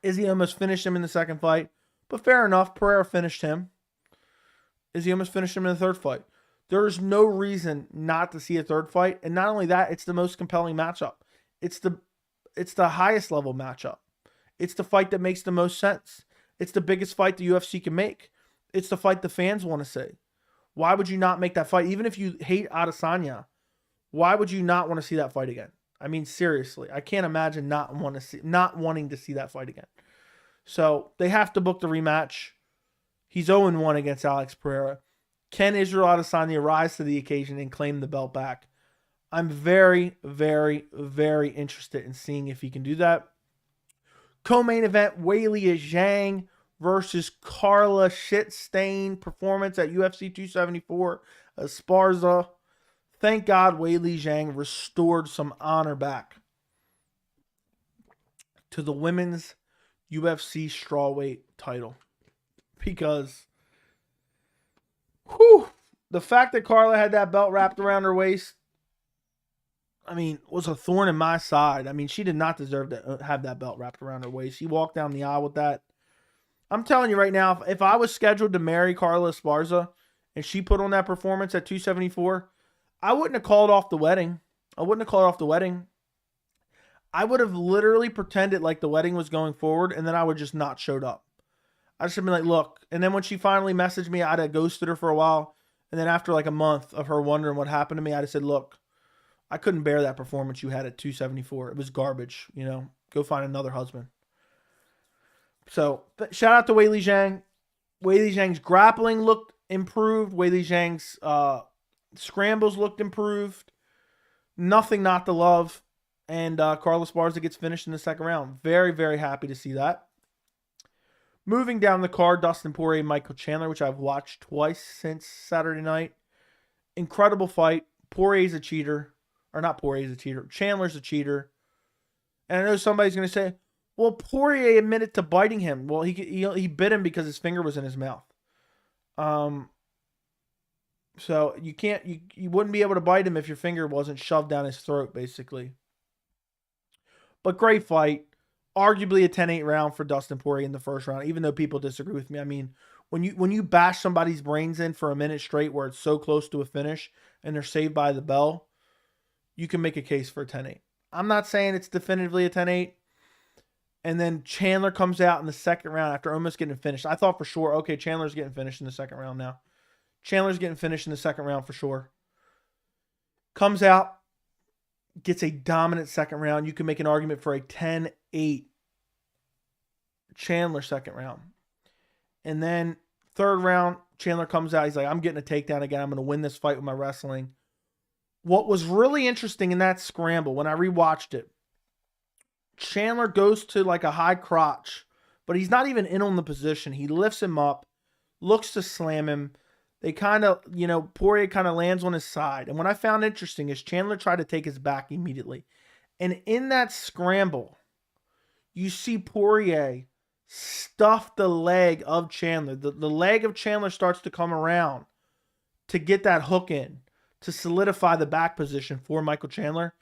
Izzy almost finished him in the second fight. But fair enough, Pereira finished him. Izzy almost finished him in the third fight. There is no reason not to see a third fight. And not only that, it's the most compelling matchup. It's the highest level matchup. It's the fight that makes the most sense. It's the biggest fight the UFC can make. It's the fight the fans want to see. Why would you not make that fight? Even if you hate Adesanya, why would you not want to see that fight again? Seriously, I can't imagine not wanting to see that fight again. So they have to book the rematch. He's 0-1 against Alex Pereira. Can Israel Adesanya rise to the occasion and claim the belt back? I'm very, very, very interested in seeing if he can do that. Co-main event, Weili Zhang versus Carla Shitstain performance at UFC 274. Esparza. Thank God Weili Zhang restored some honor back to the women's UFC strawweight title. Because the fact that Carla had that belt wrapped around her waist, I mean, was a thorn in my side. I mean, she did not deserve to have that belt wrapped around her waist. She walked down the aisle with that. I'm telling you right now, if I was scheduled to marry Carla Esparza and she put on that performance at 274, I wouldn't have called off the wedding. I wouldn't have called off the wedding. I would have literally pretended like the wedding was going forward, and then I would just not showed up. I just have been like, look. And then when she finally messaged me, I'd have ghosted her for a while. And then after like a month of her wondering what happened to me, I just said, look, I couldn't bear that performance you had at 274. It was garbage, you know. Go find another husband. So shout out to Weili Zhang. Weili Zhang's grappling looked improved. Weili Zhang's scrambles looked improved. Nothing not to love. And Carla Esparza gets finished in the second round. Very, very happy to see that. Moving down the card, Dustin Poirier and Michael Chandler, which I've watched twice since Saturday night. Incredible fight. Poirier's a cheater. Or not Poirier's a cheater. Chandler's a cheater. And I know somebody's going to say, well, Poirier admitted to biting him. Well, he bit him because his finger was in his mouth. So you wouldn't be able to bite him if your finger wasn't shoved down his throat, basically. But great fight. Arguably a 10-8 round for Dustin Poirier in the first round, even though people disagree with me. I mean, when you bash somebody's brains in for a minute straight where it's so close to a finish and they're saved by the bell, you can make a case for a 10-8. I'm not saying it's definitively a 10-8. And then Chandler comes out in the second round after almost getting finished. I thought for sure, okay, Chandler's getting finished in the second round now. Chandler's getting finished in the second round for sure. Comes out, gets a dominant second round. You can make an argument for a 10-8 Chandler second round. And then third round, Chandler comes out. He's like, I'm getting a takedown again. I'm going to win this fight with my wrestling. What was really interesting in that scramble, when I rewatched it, Chandler goes to like a high crotch, but he's not even in on the position. He lifts him up, looks to slam him. They kind of, Poirier kind of lands on his side. And what I found interesting is Chandler tried to take his back immediately. And in that scramble, you see Poirier stuff the leg of Chandler. The leg of Chandler starts to come around to get that hook in, to solidify the back position for Michael Chandler.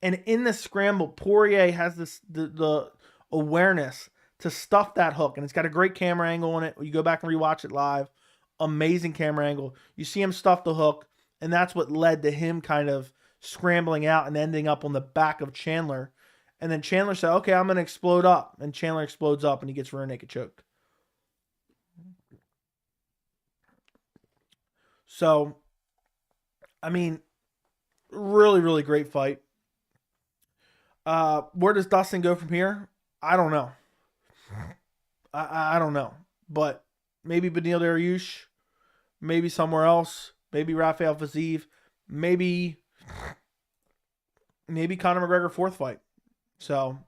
And in the scramble, Poirier has the awareness to stuff that hook. And it's got a great camera angle on it. You go back and rewatch it live. Amazing camera angle. You see him stuff the hook, and that's what led to him kind of scrambling out and ending up on the back of Chandler. And then Chandler said, okay, I'm going to explode up. And Chandler explodes up, and he gets rear naked choked. So, I mean, really, really great fight. Where does Dustin go from here? I don't know. I don't know. But maybe Beneil Dariush. Maybe somewhere else. Maybe Rafael Fiziev. Maybe Conor McGregor fourth fight. So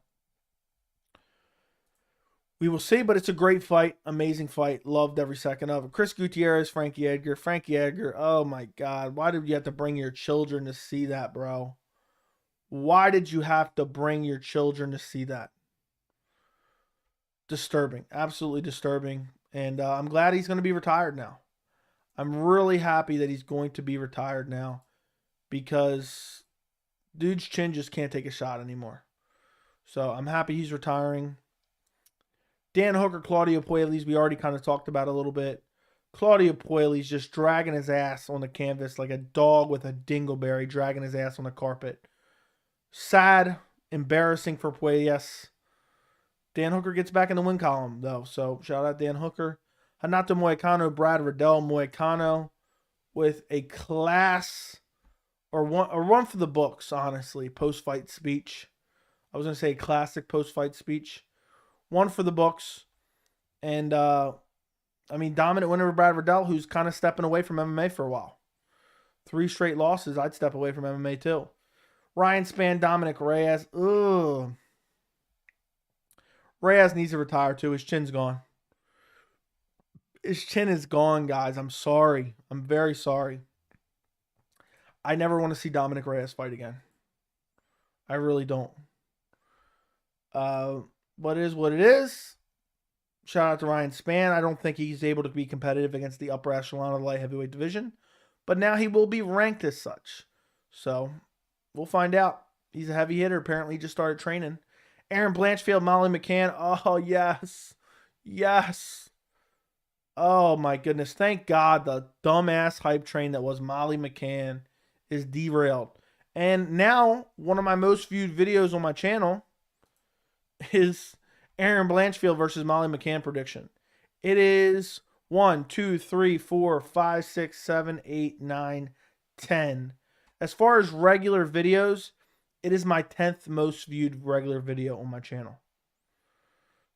we will see, but it's a great fight. Amazing fight. Loved every second of it. Chris Gutierrez, Frankie Edgar. Frankie Edgar, oh my God. Why did you have to bring your children to see that, bro? Why did you have to bring your children to see that? Disturbing. Absolutely disturbing. And I'm glad he's going to be retired now. I'm really happy that he's going to be retired now because dude's chin just can't take a shot anymore. So I'm happy he's retiring. Dan Hooker, Claudio Puelles, we already kind of talked about a little bit. Claudio Puelles just dragging his ass on the canvas like a dog with a dingleberry, dragging his ass on the carpet. Sad, embarrassing for Puelles. Dan Hooker gets back in the win column, though. So shout out Dan Hooker. Hanato Moicano, Brad Riddell. Moicano with a class or one for the books, honestly, post-fight speech. I was going to say classic post-fight speech. One for the books. And, dominant win over Brad Riddell, who's kind of stepping away from MMA for a while. 3 straight losses, I'd step away from MMA too. Ryan Spann, Dominic Reyes. Ugh. Reyes needs to retire too. His chin's gone. His chin is gone, guys. I'm sorry. I'm very sorry. I never want to see Dominic Reyes fight again. I really don't. But it is what it is. Shout out to Ryan Spann. I don't think he's able to be competitive against the upper echelon of the light heavyweight division. But now he will be ranked as such. So, We'll find out. He's a heavy hitter. Apparently, he just started training. Aaron Blanchfield, Molly McCann. Oh, yes. Yes. Oh, my goodness. Thank God the dumbass hype train that was Molly McCann is derailed. And now, one of my most viewed videos on my channel is Aaron Blanchfield versus Molly McCann prediction. It is 1, 2, 3, 4, 5, 6, 7, 8, 9, 10. As far as regular videos, it is my 10th most viewed regular video on my channel.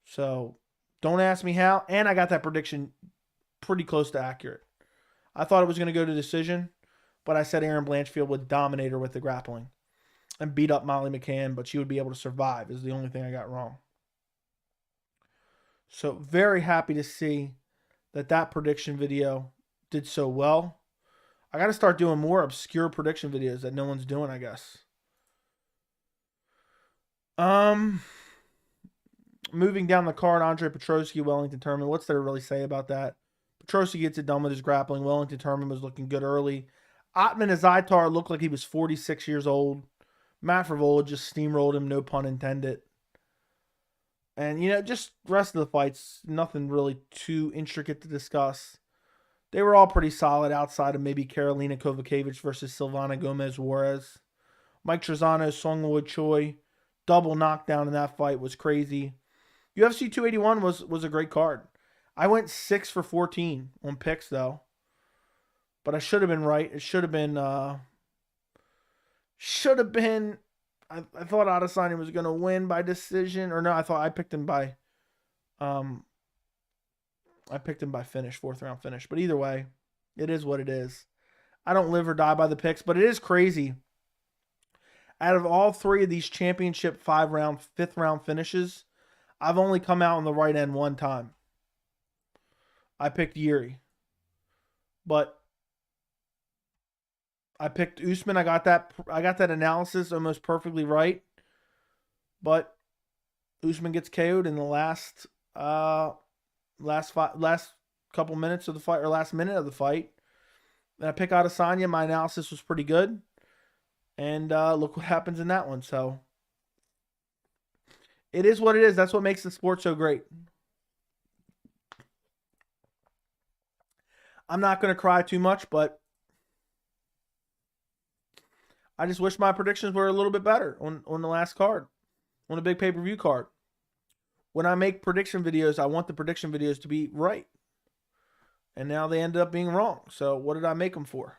So don't ask me how. And I got that prediction pretty close to accurate. I thought it was going to go to decision, but I said Aaron Blanchfield would dominate her with the grappling and beat up Molly McCann, but she would be able to survive is the only thing I got wrong. So very happy to see that prediction video did so well. I got to start doing more obscure prediction videos that no one's doing, I guess. Moving down the card, Andre Petrosky, Wellington Turman. What's there to really say about that? Petrosky gets it done with his grappling. Wellington Turman was looking good early. Ottman Azaitar looked like he was 46 years old. Matt Frevola just steamrolled him, no pun intended. And, just rest of the fights, nothing really too intricate to discuss. They were all pretty solid outside of maybe Karolina Kovacevic versus Silvana Gomez-Juarez. Mike Trezano, Sungwoo Choi, double knockdown in that fight was crazy. UFC 281 was a great card. I went 6 for 14 on picks, though. But I should have been right. It should have been... I thought Adesanya was going to win by decision. Or no, I picked him by... I picked him by finish, 4th round finish. But either way, it is what it is. I don't live or die by the picks, but it is crazy. Out of all 3 of these championship 5th round finishes, I've only come out on the right end one time. I picked Yuri. But I picked Usman. I got that analysis almost perfectly right. But Usman gets KO'd in the last couple minutes of the fight, or last minute of the fight. And I pick Adesanya. My analysis was pretty good. And look what happens in that one. So it is what it is. That's what makes the sport so great. I'm not going to cry too much, but I just wish my predictions were a little bit better on the last card, on the big pay-per-view card. When I make prediction videos, I want the prediction videos to be right. And now they ended up being wrong. So what did I make them for?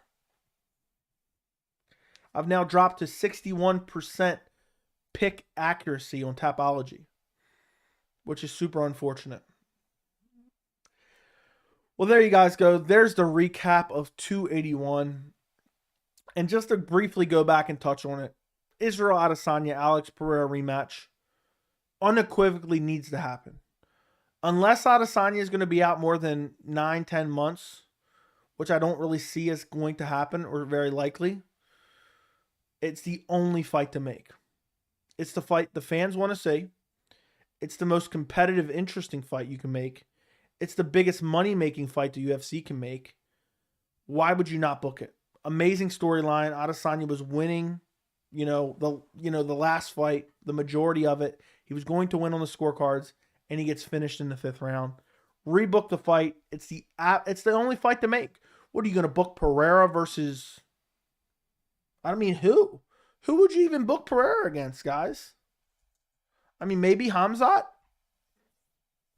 I've now dropped to 61% pick accuracy on Tapology, which is super unfortunate. Well, there you guys go. There's the recap of 281. And just to briefly go back and touch on it, Israel Adesanya, Alex Pereira rematch unequivocally needs to happen. Unless Adesanya is going to be out more than 9-10 months, which I don't really see as going to happen or very likely, it's the only fight to make. It's the fight the fans want to see. It's the most competitive, interesting fight you can make. It's the biggest money-making fight the UFC can make. Why would you not book it? Amazing storyline. Adesanya was winning, the last fight, the majority of it. He was going to win on the scorecards, and he gets finished in the 5th round. Rebook the fight. It's the only fight to make. What are you going to book Pereira versus? I mean, who? Who would you even book Pereira against, guys? I mean, maybe Hamzat.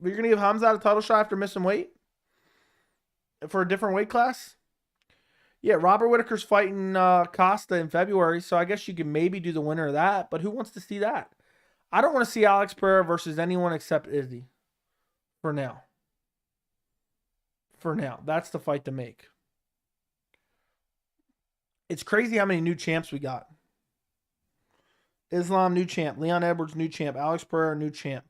You're going to give Hamzat a title shot after missing weight for a different weight class? Yeah, Robert Whittaker's fighting Costa in February, so I guess you could maybe do the winner of that, but who wants to see that? I don't want to see Alex Pereira versus anyone except Izzy. For now. That's the fight to make. It's crazy how many new champs we got. Islam, new champ. Leon Edwards, new champ. Alex Pereira, new champ.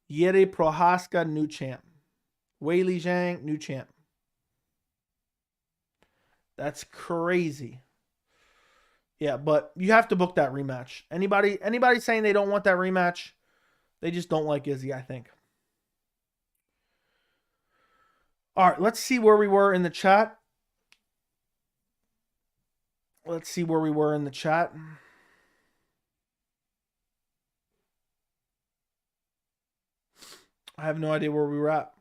Yeri Prohaska, new champ. Weili Zhang, new champ. That's crazy. Yeah, but you have to book that rematch. Anybody saying they don't want that rematch, they just don't like Izzy, I think. All right, let's see where we were in the chat. I have no idea where we were at.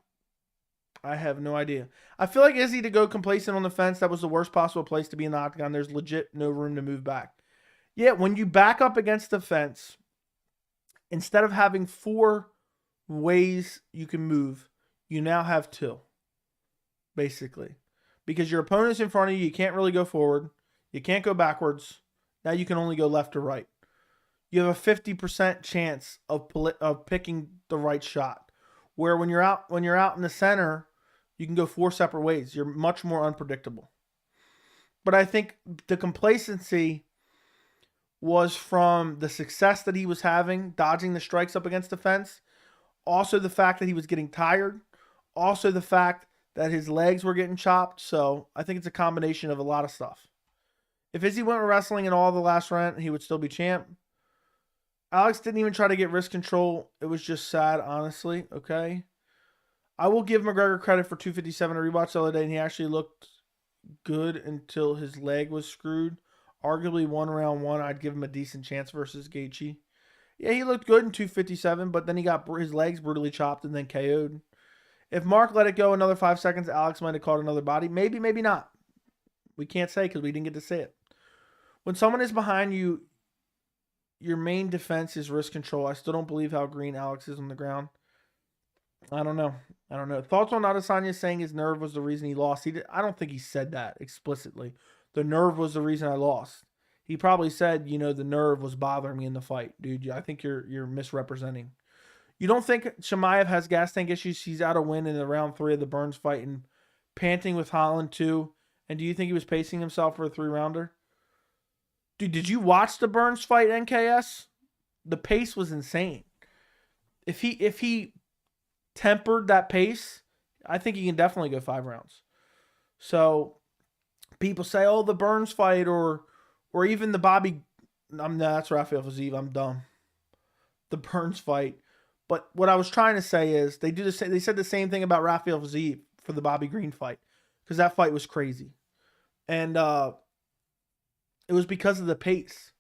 I have no idea. I feel like Izzy to go complacent on the fence, that was the worst possible place to be in the octagon. There's legit no room to move back. Yeah, when you back up against the fence, instead of having 4 ways you can move, you now have 2, basically. Because your opponent's in front of you, you can't really go forward. You can't go backwards. Now you can only go left or right. You have a 50% chance of picking the right shot. Where when you're out in the center, you can go 4 separate ways. You're much more unpredictable. But I think the complacency was from the success that he was having, dodging the strikes up against the fence. Also the fact that he was getting tired. Also the fact that his legs were getting chopped. So I think it's a combination of a lot of stuff. If Izzy went wrestling in all the last round, he would still be champ. Alex didn't even try to get wrist control. It was just sad, honestly. Okay. I will give McGregor credit for 257. I rewatched the other day, and he actually looked good until his leg was screwed. Arguably, round one, I'd give him a decent chance versus Gaethje. Yeah, he looked good in 257, but then he got his legs brutally chopped and then KO'd. If Mark let it go another 5 seconds, Alex might have caught another body. Maybe, maybe not. We can't say because we didn't get to see it. When someone is behind you, your main defense is wrist control. I still don't believe how green Alex is on the ground. I don't know. Thoughts on Adesanya saying his nerve was the reason he lost? I don't think he said that explicitly. The nerve was the reason I lost. He probably said, the nerve was bothering me in the fight. Dude, I think you're misrepresenting. You don't think Chimaev has gas tank issues? He's out of win in the round 3 of the Burns fight and panting with Holland too. And do you think he was pacing himself for a 3-rounder? Dude, did you watch the Burns fight, NKS? The pace was insane. If he tempered that pace, I think he can definitely go 5 rounds. So people say, oh, the Burns fight or even the Bobby. That's Rafael Fiziev. I'm dumb. The Burns fight. But what I was trying to say is they said the same thing about Rafael Fiziev for the Bobby Green fight because that fight was crazy. And it was because of the pace.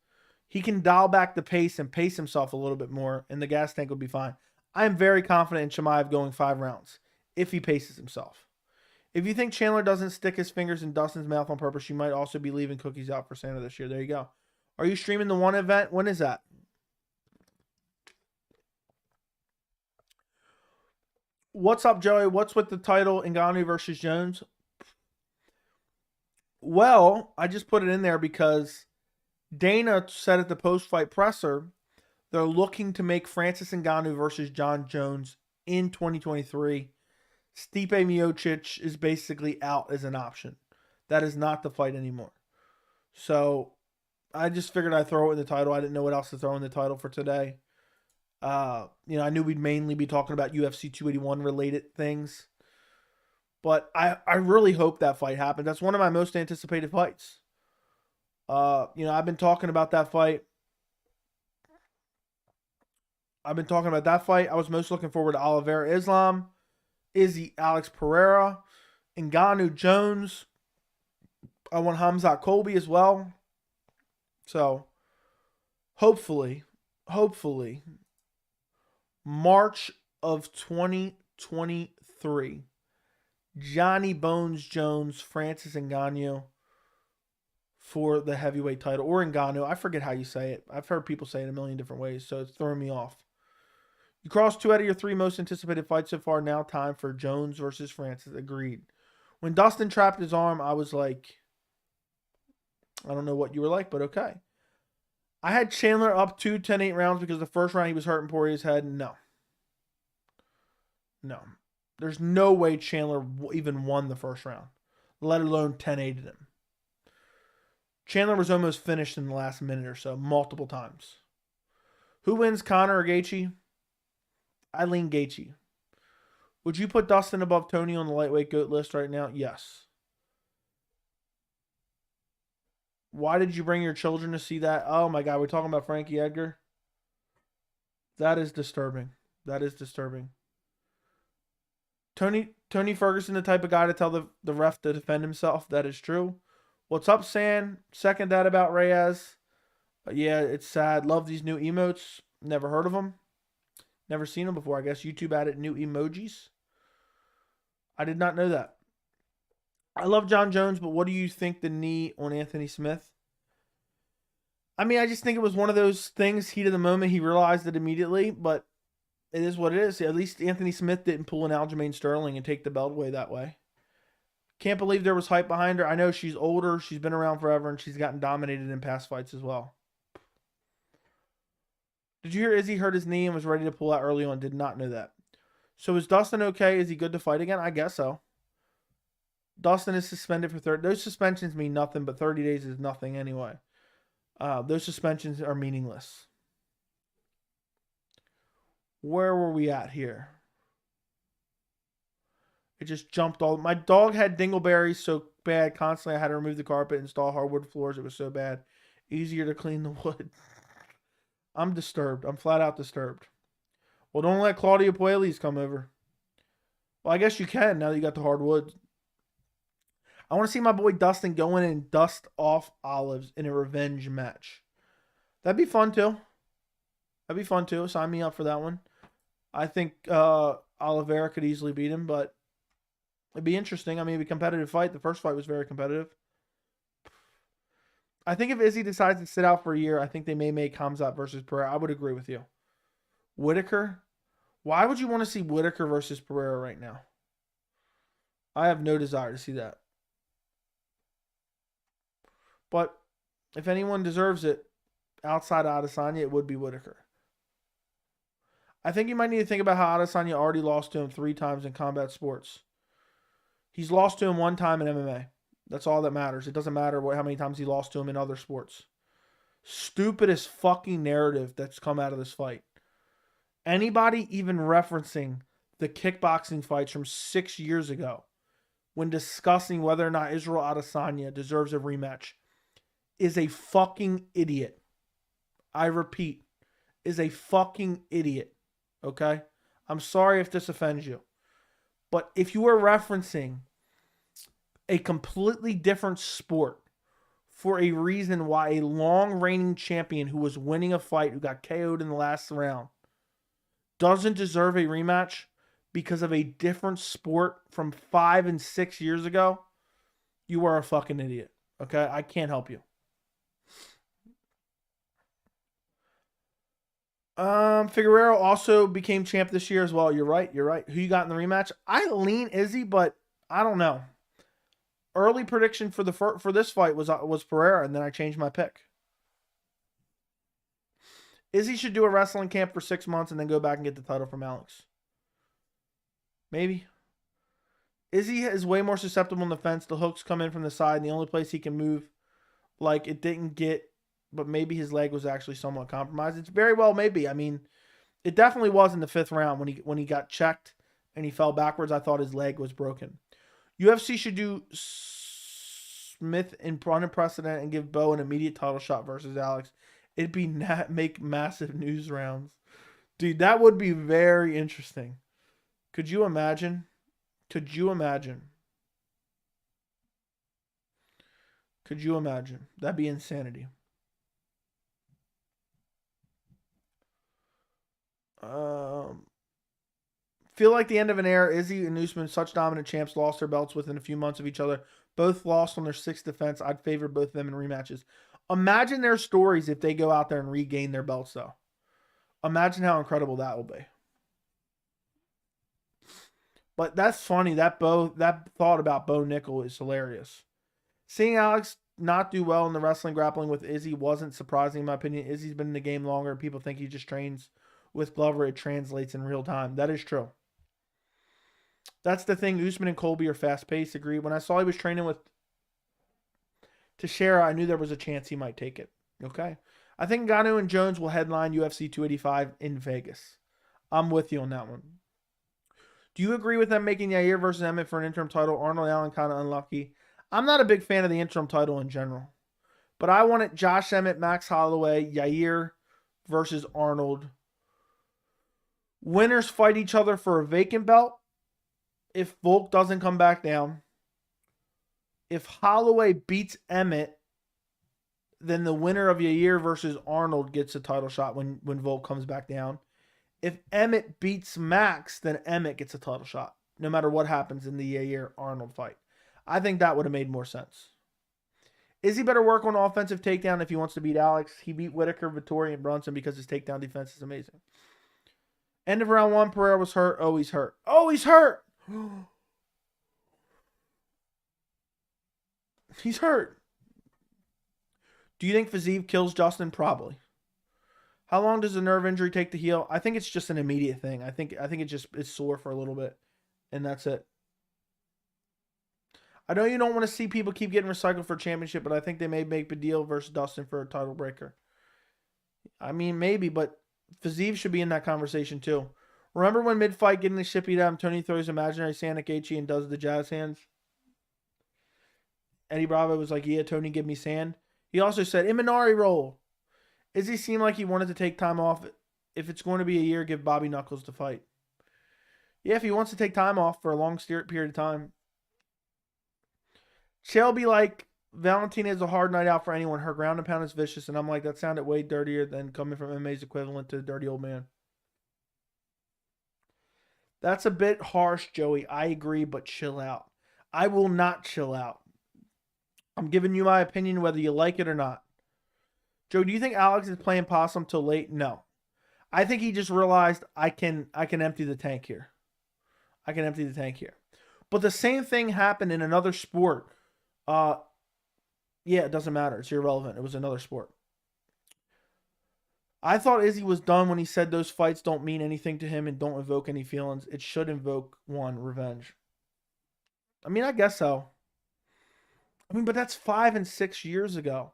He can dial back the pace and pace himself a little bit more, and the gas tank will be fine. I am very confident in Chimaev going 5 rounds if he paces himself. If you think Chandler doesn't stick his fingers in Dustin's mouth on purpose, you might also be leaving cookies out for Santa this year. There you go. Are you streaming the one event? When is that? What's up, Joey? What's with the title Ngannou versus Jones? Well, I just put it in there because Dana said at the post-fight presser they're looking to make Francis Ngannou versus Jon Jones in 2023. Stipe Miocic is basically out as an option. That is not the fight anymore. So I just figured I'd throw it in the title. I didn't know what else to throw in the title for today. I knew we'd mainly be talking about UFC 281 related things. But I really hope that fight happens. That's one of my most anticipated fights. I've been talking about that fight. I was most looking forward to Oliveira Islam, Izzy Alex Pereira, Ngannou Jones. I want Hamzat Colby as well. So, hopefully, March of 2023, Johnny Bones Jones, Francis Ngannou for the heavyweight title. Or Ngannou. I forget how you say it. I've heard people say it a million different ways, so it's throwing me off. You crossed 2 out of your 3 most anticipated fights so far. Now time for Jones versus Francis. Agreed. When Dustin trapped his arm, I was like, I don't know what you were like, but okay. I had Chandler up 2, 10-8 rounds because the first round he was hurting Poirier's head. No. There's no way Chandler even won the first round, let alone 10-8'd him. Chandler was almost finished in the last minute or so, multiple times. Who wins, Conor or Gaethje? I lean Gaethje. Would you put Dustin above Tony on the lightweight GOAT list right now? Yes. Why did you bring your children to see that? Oh my God, we're talking about Frankie Edgar? That is disturbing. Tony Ferguson, the type of guy to tell the ref to defend himself. That is true. What's up, San? Second that about Reyes. Yeah, it's sad. Love these new emotes. Never heard of them. Never seen them before. I guess YouTube added new emojis. I did not know that. I love Jon Jones, but what do you think the knee on Anthony Smith? I mean, I just think it was one of those things, heat of the moment. He realized it immediately, but it is what it is. At least Anthony Smith didn't pull an Aljamain Sterling and take the belt away that way. Can't believe there was hype behind her. I know she's older. She's been around forever, and she's gotten dominated in past fights as well. Did you hear Izzy hurt his knee and was ready to pull out early on? Did not know that. So is Dustin okay? Is he good to fight again? I guess so. Dustin is suspended for 30. Those suspensions mean nothing, but 30 days is nothing anyway. Those suspensions are meaningless. Where were we at here? It just jumped all. My dog had dingleberries so bad constantly I had to remove the carpet, install hardwood floors. It was so bad. Easier to clean the wood. I'm disturbed. I'm flat out disturbed. Well, don't let Claudia Puelles come over. Well, I guess you can now that you got the hardwood. I want to see my boy Dustin go in and dust off Olives in a revenge match. That'd be fun too. That'd be fun too. Sign me up for that one. I think Oliveira could easily beat him, but it'd be interesting. I mean, it'd be a competitive fight. The first fight was very competitive. I think if Izzy decides to sit out for a year, I think they may make Khamzat versus Pereira. I would agree with you. Whitaker? Why would you want to see Whitaker versus Pereira right now? I have no desire to see that. But if anyone deserves it outside of Adesanya, it would be Whitaker. I think you might need to think about how Adesanya already lost to him 3 times in combat sports. He's lost to him 1 time in MMA. That's all that matters. It doesn't matter how many times he lost to him in other sports. Stupidest fucking narrative that's come out of this fight. Anybody even referencing the kickboxing fights from 6 years ago when discussing whether or not Israel Adesanya deserves a rematch is a fucking idiot. I repeat, is a fucking idiot. Okay? I'm sorry if this offends you. But if you are referencing a completely different sport for a reason why a long reigning champion who was winning a fight, who got KO'd in the last round, doesn't deserve a rematch because of a different sport from 5 and 6 years ago, you are a fucking idiot. Okay? I can't help you. Figueroa also became champ this year as well. You're right. Who you got in the rematch? I lean Izzy, but I don't know. Early prediction for this fight was Pereira, and then I changed my pick. Izzy should do a wrestling camp for 6 months and then go back and get the title from Alex. Maybe. Izzy is way more susceptible on the fence. The hooks come in from the side, and the only place he can move, like it didn't get, but maybe his leg was actually somewhat compromised. It's very well maybe. I mean, it definitely was in the 5th round when he got checked and he fell backwards. I thought his leg was broken. UFC should do Smith in unprecedented and give Bo an immediate title shot versus Alex. It'd be make massive news rounds. Dude, that would be very interesting. Could you imagine? Could you imagine? That'd be insanity. Feel like the end of an era. Izzy and Usman, such dominant champs, lost their belts within a few months of each other. Both lost on their 6th defense. I'd favor both of them in rematches. Imagine their stories if they go out there and regain their belts, though. Imagine how incredible that will be. But that's funny. That thought about Bo Nickel is hilarious. Seeing Alex not do well in the wrestling grappling with Izzy wasn't surprising in my opinion. Izzy's been in the game longer. People think he just trains with Glover. It translates in real time. That is true. That's the thing. Usman and Colby are fast-paced. Agree. When I saw he was training with Teixeira, I knew there was a chance he might take it. Okay. I think Ngannou and Jones will headline UFC 285 in Vegas. I'm with you on that one. Do you agree with them making Yair versus Emmett for an interim title? Arnold Allen kind of unlucky. I'm not a big fan of the interim title in general. But I want it Josh Emmett, Max Holloway, Yair versus Arnold. Winners fight each other for a vacant belt. If Volk doesn't come back down. If Holloway beats Emmett, then the winner of Yair versus Arnold gets a title shot when Volk comes back down. If Emmett beats Max, then Emmett gets a title shot, no matter what happens in the Yair Arnold fight. I think that would have made more sense. Izzy better work on offensive takedown if he wants to beat Alex. He beat Whitaker, Vettori, and Brunson because his takedown defense is amazing. End of round 1, Pereira was hurt. Oh, he's hurt. Oh, he's hurt. He's hurt. Do you think Fiziev kills Justin? Probably. How long does a nerve injury take to heal? I think it's just an immediate thing. I think it just is sore for a little bit, and that's it. I know you don't want to see people keep getting recycled for a championship, but I think they may make Badil versus Dustin for a title breaker. I mean, maybe, but Fiziev should be in that conversation too. Remember when mid-fight getting the shit beat out, Tony throws imaginary sand at Gaethje and does the jazz hands? Eddie Bravo was like, yeah, Tony, give me sand. He also said, Imanari roll. Izzy seemed like he wanted to take time off. If it's going to be a year, give Bobby Knuckles to fight. Yeah, if he wants to take time off for a long period of time. Shelby like, Valentina is a hard night out for anyone. Her ground and pound is vicious. And I'm like, that sounded way dirtier than coming from MMA's equivalent to Dirty Old Man. That's a bit harsh, Joey. I agree, but chill out. I will not chill out. I'm giving you my opinion whether you like it or not. Joe, do you think Alex is playing possum till late? No. I think he just realized I can empty the tank here. I can empty the tank here. But the same thing happened in another sport. Yeah, it doesn't matter. It's irrelevant. It was another sport. I thought Izzy was done when he said those fights don't mean anything to him and don't evoke any feelings. It should invoke one, revenge. I mean, I guess so. I mean, but that's 5 and 6 years ago.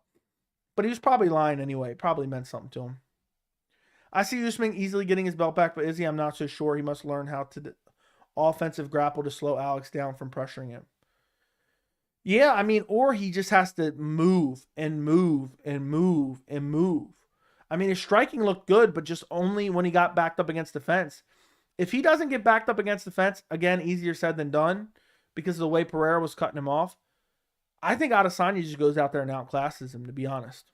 But he was probably lying anyway. It probably meant something to him. I see Usman easily getting his belt back, but Izzy, I'm not so sure. He must learn how to offensive grapple to slow Alex down from pressuring him. Yeah, I mean, or he just has to move and move and move and move. I mean, his striking looked good, but just only when he got backed up against the fence. If he doesn't get backed up against the fence, again, easier said than done because of the way Pereira was cutting him off. I think Adesanya just goes out there and outclasses him, to be honest.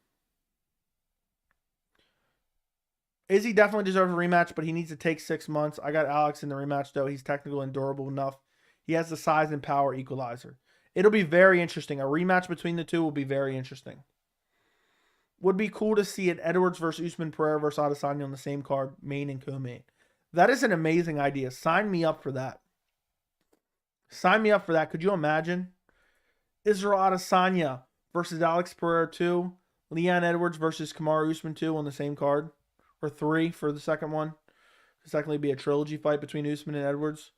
Izzy definitely deserves a rematch, but he needs to take 6 months. I got Alex in the rematch, though. He's technical and durable enough. He has the size and power equalizer. It'll be very interesting. A rematch between the two will be very interesting. Would be cool to see it Edwards versus Usman, Pereira versus Adesanya on the same card, main and co-main. That is an amazing idea. Sign me up for that. Sign me up for that. Could you imagine? Israel Adesanya versus Alex Pereira 2. Leon Edwards versus Kamaru Usman 2 on the same card. Or 3 for the second one. The second would be a trilogy fight between Usman and Edwards.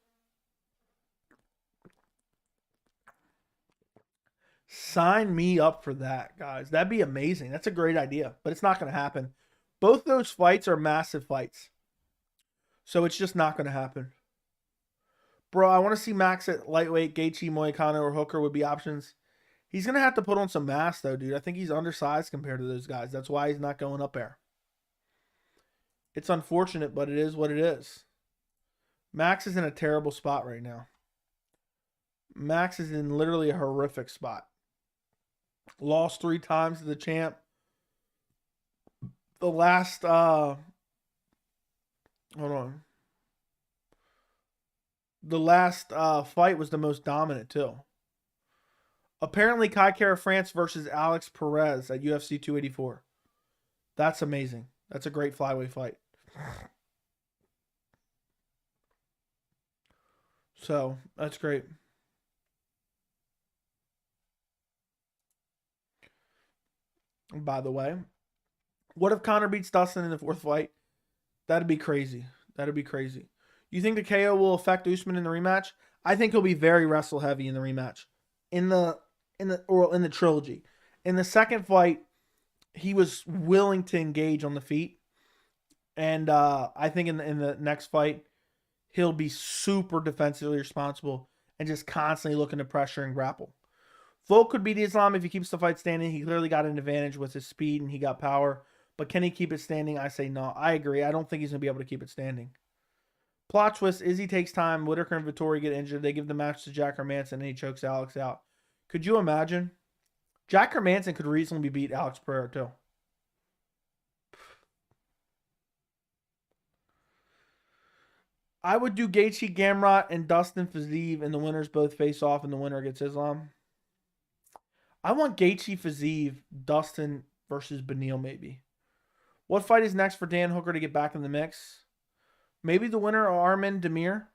Sign me up for that, guys. That'd be amazing. That's a great idea. But it's not going to happen. Both those fights are massive fights. So it's just not going to happen. Bro, I want to see Max at lightweight. Gaethje, Moicano, or Hooker would be options. He's going to have to put on some mass, though, dude. I think he's undersized compared to those guys. That's why he's not going up there. It's unfortunate, but it is what it is. Max is in a terrible spot right now. Max is in literally a horrific spot. Lost 3 times to the champ. The last, hold on. The last fight was the most dominant, too. Apparently, Kai Kara France versus Alex Perez at UFC 284. That's amazing. That's a great flyweight fight. So, that's great. And by the way, what if Conor beats Dustin in the 4th fight? That'd be crazy. That'd be crazy. You think the KO will affect Usman in the rematch? I think he'll be very wrestle heavy in the rematch. In the trilogy. In the second fight, he was willing to engage on the feet. And I think in the next fight, he'll be super defensively responsible and just constantly looking to pressure and grapple. Volk could beat Islam if he keeps the fight standing. He clearly got an advantage with his speed and he got power. But can he keep it standing? I say no. I agree. I don't think he's going to be able to keep it standing. Plot twist, Izzy takes time. Whitaker and Vettori get injured. They give the match to Jack Hermanson and he chokes Alex out. Could you imagine? Jack Hermanson could reasonably beat Alex Pereira too. I would do Gaethje Gamrot and Dustin Fiziev, and the winners both face off, and the winner gets Islam. I want Gaethje Fiziev, Dustin versus Beneil, maybe. What fight is next for Dan Hooker to get back in the mix? Maybe the winner of Armin Demir.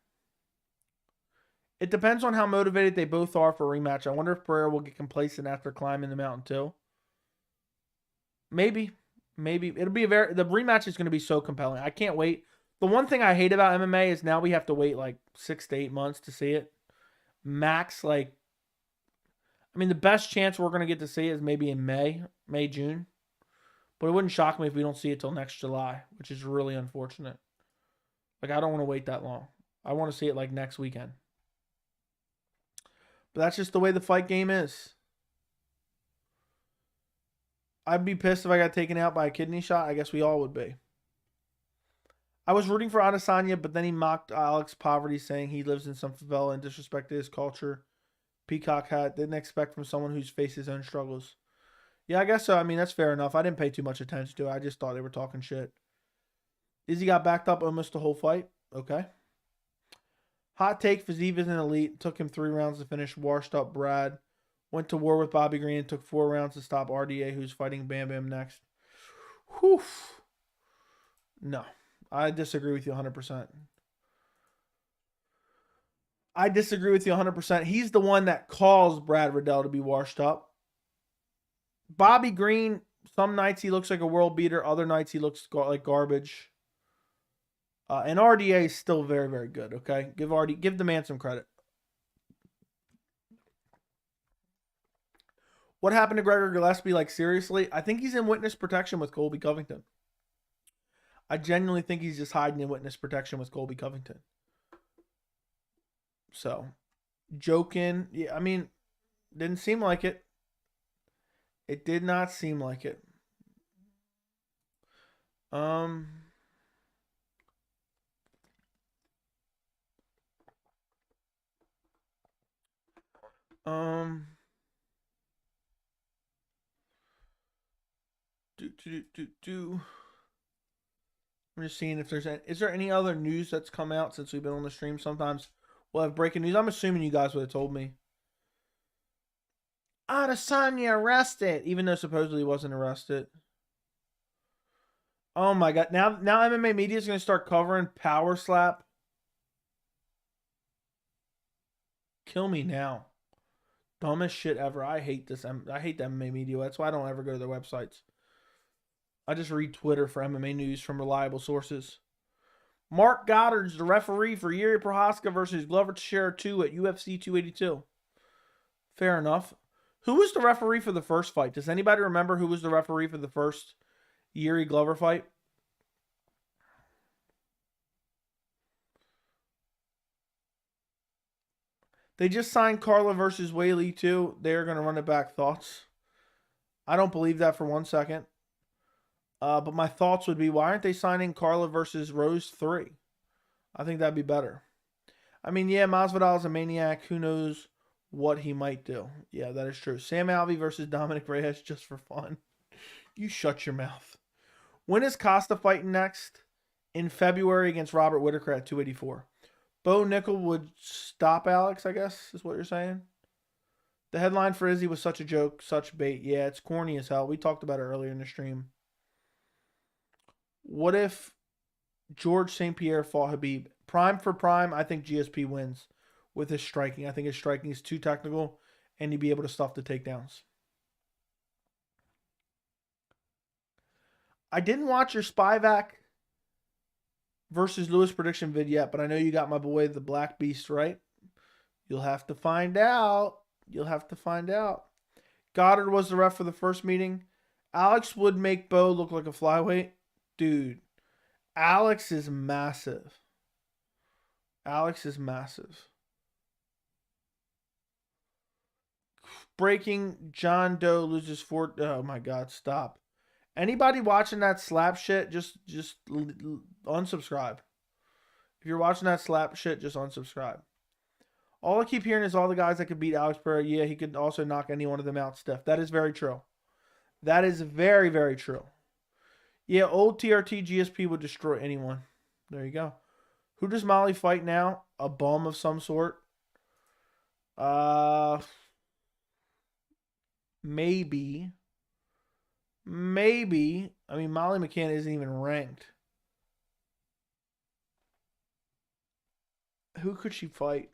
It depends on how motivated they both are for a rematch. I wonder if Pereira will get complacent after climbing the mountain too. Maybe. It'll be the rematch is going to be so compelling. I can't wait. The one thing I hate about MMA is now we have to wait like 6 to 8 months to see it. Max, the best chance we're going to get to see it is maybe in May, June. But it wouldn't shock me if we don't see it till next July, which is really unfortunate. I don't want to wait that long. I want to see it next weekend. But that's just the way the fight game is. I'd be pissed if I got taken out by a kidney shot. I guess we all would be. I was rooting for Adesanya, but then he mocked Alex Poverty, saying he lives in some favela and disrespected his culture. Peacock hat. Didn't expect from someone who's faced his own struggles. Yeah, I guess so. That's fair enough. I didn't pay too much attention to it. I just thought they were talking shit. Izzy got backed up almost the whole fight. Okay. Hot take, Fiziev isn't elite. Took him 3 rounds to finish. Washed up Brad. Went to war with Bobby Green and took 4 rounds to stop RDA, who's fighting Bam Bam next. Whew. No. I disagree with you 100%. I disagree with you 100%. He's the one that caused Brad Riddell to be washed up. Bobby Green, some nights he looks like a world beater. Other nights he looks like garbage. And RDA is still very, very good, okay? Give the man some credit. What happened to Gregor Gillespie? Seriously? I think he's in witness protection with Colby Covington. I genuinely think he's just hiding in witness protection with Colby Covington. So, joking. Yeah, didn't seem like it. It did not seem like it. I'm just seeing if is there any other news that's come out since we've been on the stream? Sometimes we'll have breaking news. I'm assuming you guys would have told me. Adesanya arrested, even though supposedly he wasn't arrested. Oh my God. Now MMA media is going to start covering Power Slap. Kill me now. Dumbest shit ever. I hate this. I hate the MMA media. That's why I don't ever go to their websites. I just read Twitter for MMA news from reliable sources. Mark Goddard's the referee for Yuri Prohaska versus Glover Teixeira 2 at UFC 282. Fair enough. Who was the referee for the first fight? Does anybody remember who was the referee for the first Yuri Glover fight? They just signed Carla versus Whaley too. They're going to run it back. Thoughts? I don't believe that for 1 second. But my thoughts would be, why aren't they signing Carla versus Rose 3? I think that'd be better. Yeah, Masvidal is a maniac. Who knows what he might do? Yeah, that is true. Sam Alvey versus Dominic Reyes just for fun. You shut your mouth. When is Costa fighting next? In February against Robert Whittaker at 284. Bo Nickel would stop Alex, I guess, is what you're saying. The headline for Izzy was such a joke, such bait. Yeah, it's corny as hell. We talked about it earlier in the stream. What if George St. Pierre fought Habib? Prime for prime, I think GSP wins with his striking. I think his striking is too technical, and he'd be able to stuff the takedowns. I didn't watch your Spivak versus Lewis prediction vid yet, but I know you got my boy, the Black Beast, right? You'll have to find out. Goddard was the ref for the first meeting. Alex would make Bo look like a flyweight. Dude, Alex is massive. Breaking, John Doe loses 4. Oh my God, stop. Anybody watching that slap shit, just unsubscribe. If you're watching that slap shit, just unsubscribe. All I keep hearing is all the guys that could beat Alex Pereira. Yeah, he could also knock any one of them out stiff. That is very true. That is very, very true. Yeah, old TRT GSP would destroy anyone. There you go. Who does Molly fight now? A bum of some sort? Uh, maybe. Maybe. I mean, Molly McCann isn't even ranked. Who could she fight?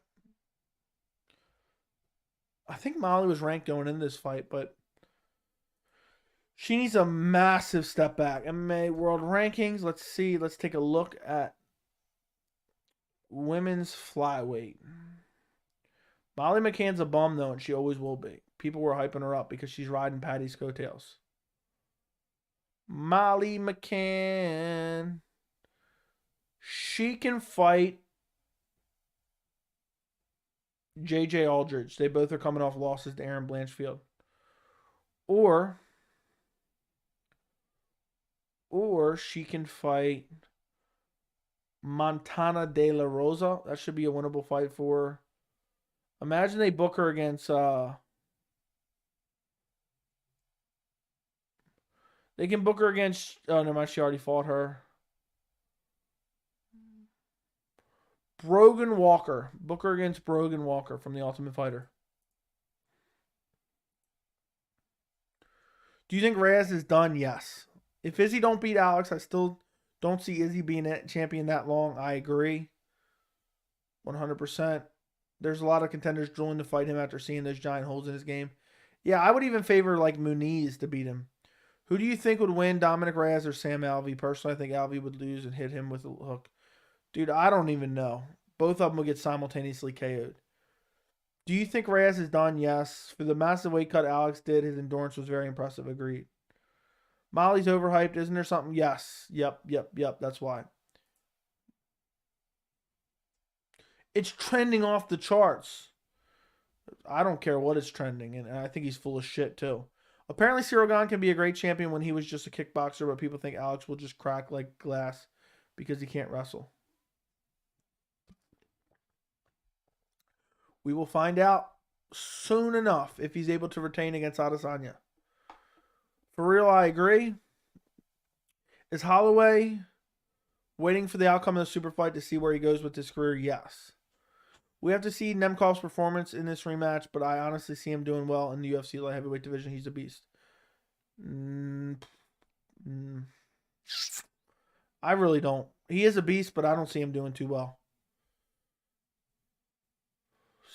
I think Molly was ranked going into this fight, but she needs a massive step back. MMA World Rankings. Let's see. Let's take a look at women's flyweight. Molly McCann's a bum, though, and she always will be. People were hyping her up because she's riding Patty's coattails. Molly McCann. She can fight JJ Aldridge. They both are coming off losses to Aaron Blanchfield. Or she can fight Montana De La Rosa. That should be a winnable fight for her. Imagine they book her against they can book her against no mind, she already fought her. Brogan Walker. Book her against Brogan Walker from The Ultimate Fighter. Do you think Reyes is done? Yes. If Izzy don't beat Alex, I still don't see Izzy being a champion that long. I agree. 100%. There's a lot of contenders drilling to fight him after seeing those giant holes in his game. Yeah, I would even favor like Muniz to beat him. Who do you think would win, Dominic Reyes or Sam Alvey? Personally, I think Alvey would lose and hit him with a hook. Dude, I don't even know. Both of them will get simultaneously KO'd. Do you think Reyes is done? Yes. For the massive weight cut Alex did, his endurance was very impressive. Agreed. Molly's overhyped. Isn't there something? Yes. Yep. That's why. It's trending off the charts. I don't care what it's trending, and I think he's full of shit too. Apparently, Cyril Gane can be a great champion when he was just a kickboxer, but people think Alex will just crack like glass because he can't wrestle. We will find out soon enough if he's able to retain against Adesanya. For real, I agree. Is Holloway waiting for the outcome of the super fight to see where he goes with his career? Yes. We have to see Nemkov's performance in this rematch, but I honestly see him doing well in the UFC light heavyweight division. He's a beast. I really don't. He is a beast, but I don't see him doing too well.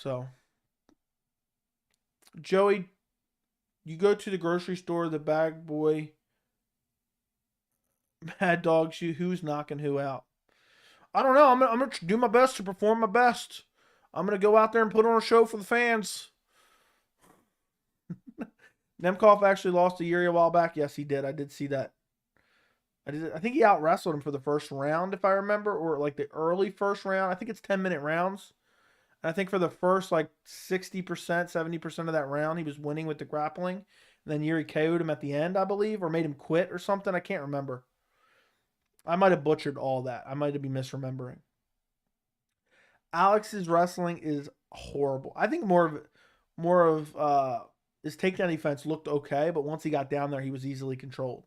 So, Joey, you go to the grocery store, the bag boy, Mad Dog, who's knocking who out? I don't know. I'm gonna do my best to perform my best. I'm going to go out there and put on a show for the fans. Nemkov actually lost to Yuri a while back. Yes, he did. I did see that. I think he out-wrestled him for the first round, if I remember, or like the early first round. I think it's 10-minute rounds. And I think for the first like 60%, 70% of that round, he was winning with the grappling. And then Yuri KO'd him at the end, I believe, or made him quit or something. I can't remember. I might have butchered all that. I might have been misremembering. Alex's wrestling is horrible. I think more of his takedown defense looked okay, but once he got down there, he was easily controlled.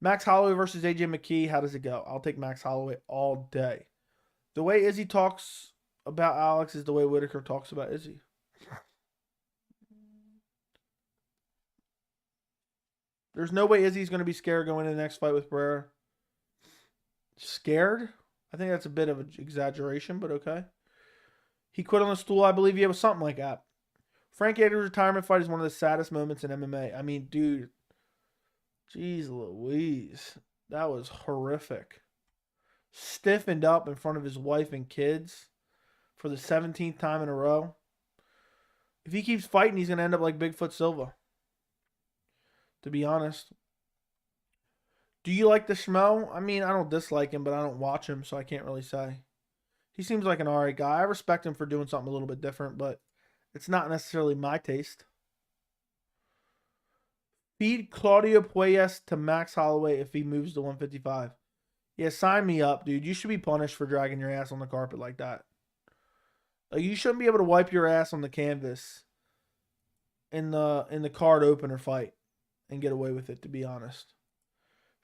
Max Holloway versus AJ McKee. How does it go? I'll take Max Holloway all day. The way Izzy talks about Alex is the way Whitaker talks about Izzy. There's no way Izzy's going to be scared going into the next fight with Pereira. Scared? I think that's a bit of an exaggeration, but okay. He quit on the stool, I believe. Yeah, it was something like that. Frank Edgar's retirement fight is one of the saddest moments in MMA. I mean, dude. Jeez Louise. That was horrific. Stiffened up in front of his wife and kids for the 17th time in a row. If he keeps fighting, he's going to end up like Bigfoot Silva. To be honest. Do you like the Schmo? I mean, I don't dislike him, but I don't watch him, so I can't really say. He seems like an alright guy. I respect him for doing something a little bit different, but it's not necessarily my taste. Feed Claudio Puelles to Max Holloway if he moves to 155. Yeah, sign me up, dude. You should be punished for dragging your ass on the carpet like that. Like, you shouldn't be able to wipe your ass on the canvas in the card opener fight and get away with it, to be honest.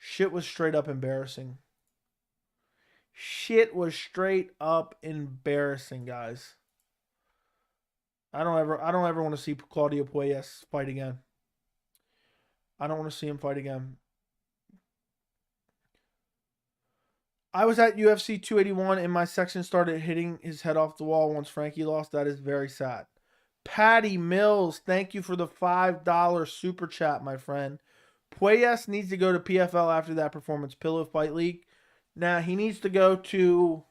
Shit was straight up embarrassing. Shit was straight up embarrassing, guys. I don't ever want to see Claudio Puelles fight again. I don't want to see him fight again. I was at UFC 281 and my section started hitting his head off the wall once Frankie lost. That is very sad. Patty Mills, thank you for the $5 super chat, my friend. Puelles needs to go to PFL after that performance. Pillow Fight League. Now, he needs to go to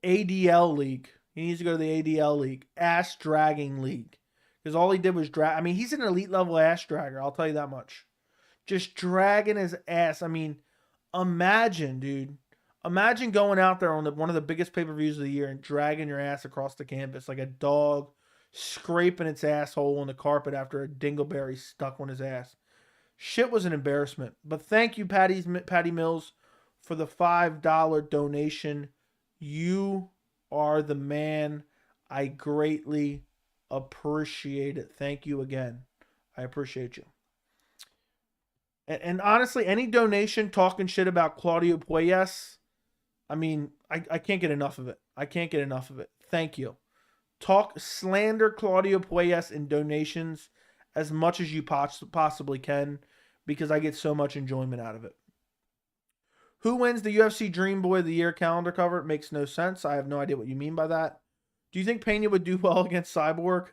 ADL League. He needs to go to the ADL League. Ass Dragging League. Because all he did was drag. I mean, he's an elite level ass dragger. I'll tell you that much. Just dragging his ass. I mean, imagine, dude. Imagine going out there on one of the biggest pay-per-views of the year and dragging your ass across the canvas like a dog scraping its asshole on the carpet after a dingleberry stuck on his ass. Shit was an embarrassment. But thank you, Patty Mills, for the $5 donation. You are the man. I greatly appreciate it. Thank you again. I appreciate you. And honestly, any donation talking shit about Claudio Puelles, I mean, I can't get enough of it. I can't get enough of it. Thank you. Slander Claudio Puelles in donations as much as you possibly can because I get so much enjoyment out of it. Who wins the UFC Dream Boy of the Year calendar cover? It makes no sense. I have no idea what you mean by that. Do you think Pena would do well against Cyborg?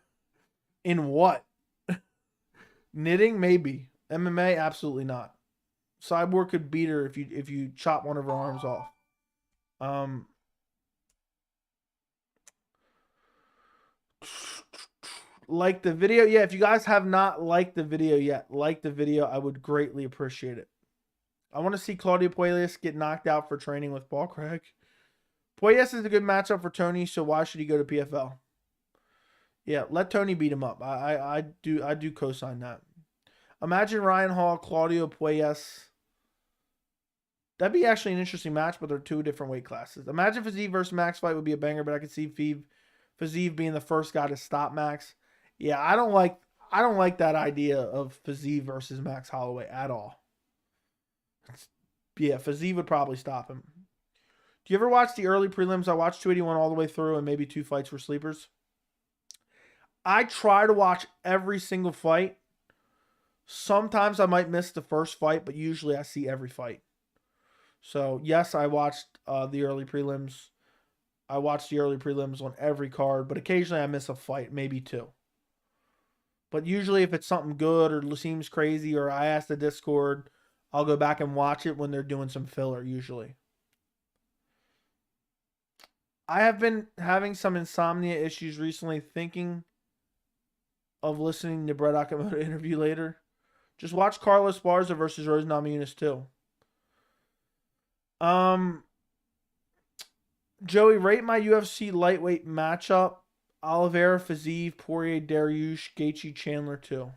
In what? Knitting? Maybe. MMA? Absolutely not. Cyborg could beat her if you chop one of her arms off. Like the video? Yeah, if you guys have not liked the video yet, like the video. I would greatly appreciate it. I want to see Claudio Puelles get knocked out for training with Paul Craig. Puelles is a good matchup for Tony, so why should he go to PFL? Yeah, let Tony beat him up. I do co-sign that. Imagine Ryan Hall, Claudio Puelles. That'd be actually an interesting match, but they're two different weight classes. Imagine Fiziev versus Max fight would be a banger, but I could see Fiziev being the first guy to stop Max. Yeah, I don't like that idea of Fiziev versus Max Holloway at all. Yeah, Fiziev would probably stop him. Do you ever watch the early prelims? I watched 281 all the way through, and maybe 2 fights were sleepers. I try to watch every single fight. Sometimes I might miss the first fight, but usually I see every fight. So, yes, I watched the early prelims. I watched the early prelims on every card, but occasionally I miss a fight, maybe 2. But usually if it's something good or seems crazy or I ask the Discord, I'll go back and watch it when they're doing some filler, usually. I have been having some insomnia issues recently, thinking of listening to Brett Okamoto interview later. Just watch Carlos Esparza versus Rose Namajunas too. Joey, rate my UFC lightweight matchup. Oliveira, Fiziev, Poirier, Dariush, Gaethje, Chandler 2.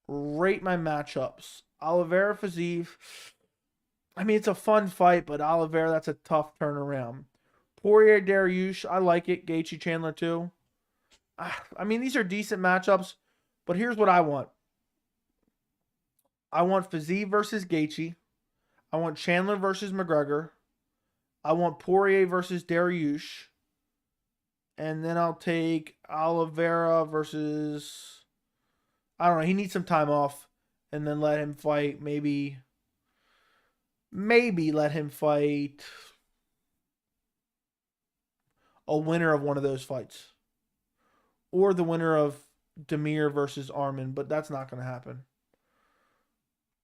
Rate my matchups. Oliveira, Fiziev. I mean, it's a fun fight, but Oliveira, that's a tough turnaround. Poirier, Dariush, I like it. Gaethje, Chandler 2. I mean, these are decent matchups, but here's what I want. I want Fiziev versus Gaethje. I want Chandler versus McGregor. I want Poirier versus Dariush. And then I'll take Oliveira versus... I don't know. He needs some time off. And then let him fight maybe let him fight a winner of one of those fights. Or the winner of Demir versus Arman. But that's not going to happen.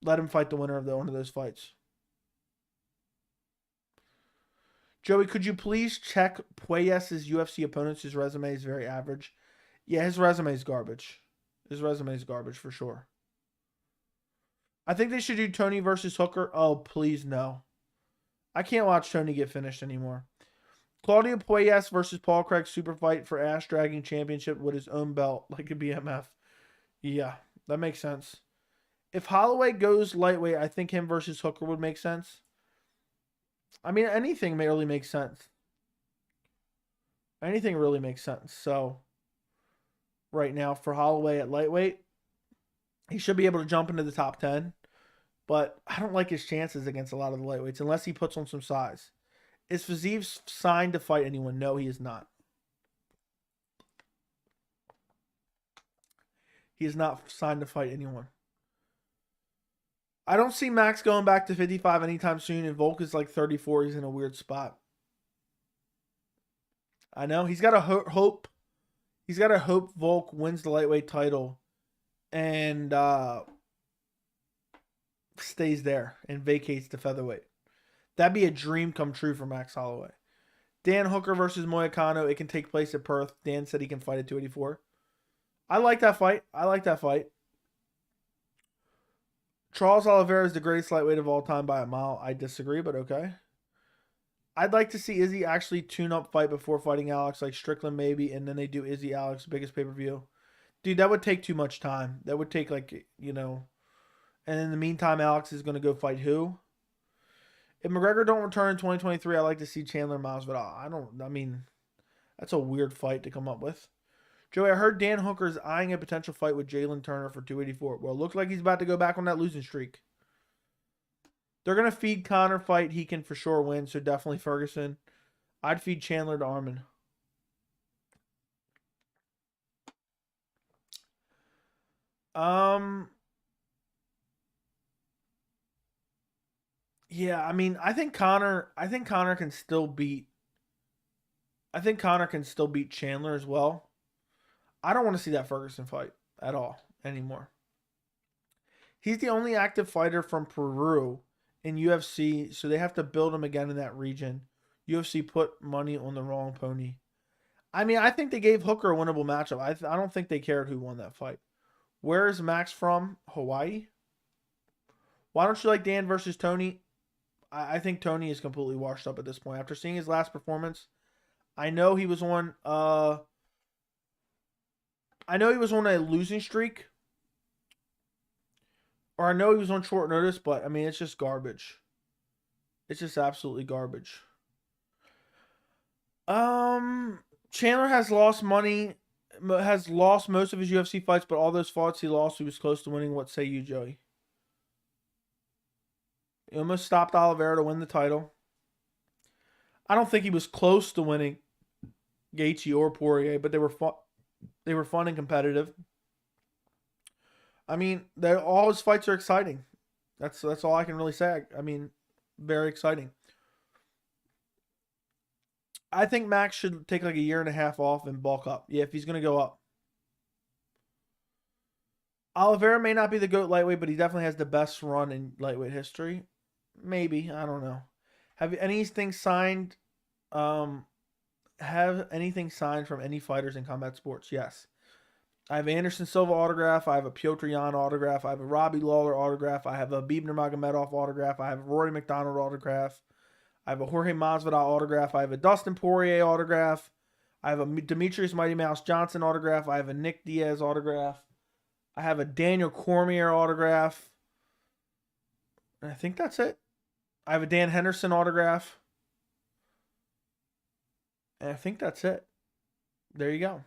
Let him fight the winner of one of those fights. Joey, could you please check Puelles' UFC opponents? His resume is very average. Yeah, his resume is garbage. His resume is garbage for sure. I think they should do Tony versus Hooker. Oh, please no. I can't watch Tony get finished anymore. Claudio Puelles versus Paul Craig super fight for ass dragging championship with his own belt like a BMF. Yeah, that makes sense. If Holloway goes lightweight, I think him versus Hooker would make sense. I mean, anything really makes sense. Anything really makes sense. So, right now, for Holloway at lightweight, he should be able to jump into the top 10. but I don't like his chances against a lot of the lightweights unless he puts on some size. Is Fiziev signed to fight anyone? No, he is not. He is not signed to fight anyone. I don't see Max going back to 55 anytime soon, and Volk is like 34. He's in a weird spot. I know. He's got to hope. He's got to hope Volk wins the lightweight title and stays there and vacates the featherweight. That'd be a dream come true for Max Holloway. Dan Hooker versus Moicano. It can take place at Perth. Dan said he can fight at 284. I like that fight. Charles Oliveira is the greatest lightweight of all time by a mile. I disagree, but okay. I'd like to see Izzy actually tune up fight before fighting Alex, like Strickland maybe, and then they do Izzy Alex, biggest pay-per-view. Dude, that would take too much time. That would take and in the meantime, Alex is going to go fight who? If McGregor don't return in 2023, I'd like to see Chandler Masvidal. That's a weird fight to come up with. Joey, I heard Dan Hooker's eyeing a potential fight with Jalen Turner for 284. Well, it looks like he's about to go back on that losing streak. They're going to feed Conor fight. He can for sure win, so definitely Ferguson. I'd feed Chandler to Armin. Yeah, I think Conor can still beat Chandler as well. I don't want to see that Ferguson fight at all anymore. He's the only active fighter from Peru in UFC, so they have to build him again in that region. UFC put money on the wrong pony. I think they gave Hooker a winnable matchup. I don't think they cared who won that fight. Where is Max from? Hawaii? Why don't you like Dan versus Tony? I think Tony is completely washed up at this point. After seeing his last performance, I know he was on a losing streak. Or I know he was on short notice, but it's just garbage. It's just absolutely garbage. Chandler has lost money, has lost most of his UFC fights, but all those fights he lost, he was close to winning. What say you, Joey? He almost stopped Oliveira to win the title. I don't think he was close to winning Gaethje or Poirier, but they were fun. They were fun and competitive. All his fights are exciting. That's all I can really say. Very exciting. I think Max should take like a year and a half off and bulk up. Yeah, if he's going to go up. Oliveira may not be the GOAT lightweight, but he definitely has the best run in lightweight history. Maybe. I don't know. Have anything signed? Have anything signed from any fighters in combat sports? Yes. I have Anderson Silva autograph. I have a Piotr Jan autograph. I have a Robbie Lawler autograph. I have a Khabib Nurmagomedov autograph. I have a Rory McDonald autograph. I have a Jorge Masvidal autograph. I have a Dustin Poirier autograph. I have a Demetrius Mighty Mouse Johnson autograph. I have a Nick Diaz autograph. I have a Daniel Cormier autograph. And I think that's it. I have a Dan Henderson autograph. And I think that's it. There you go.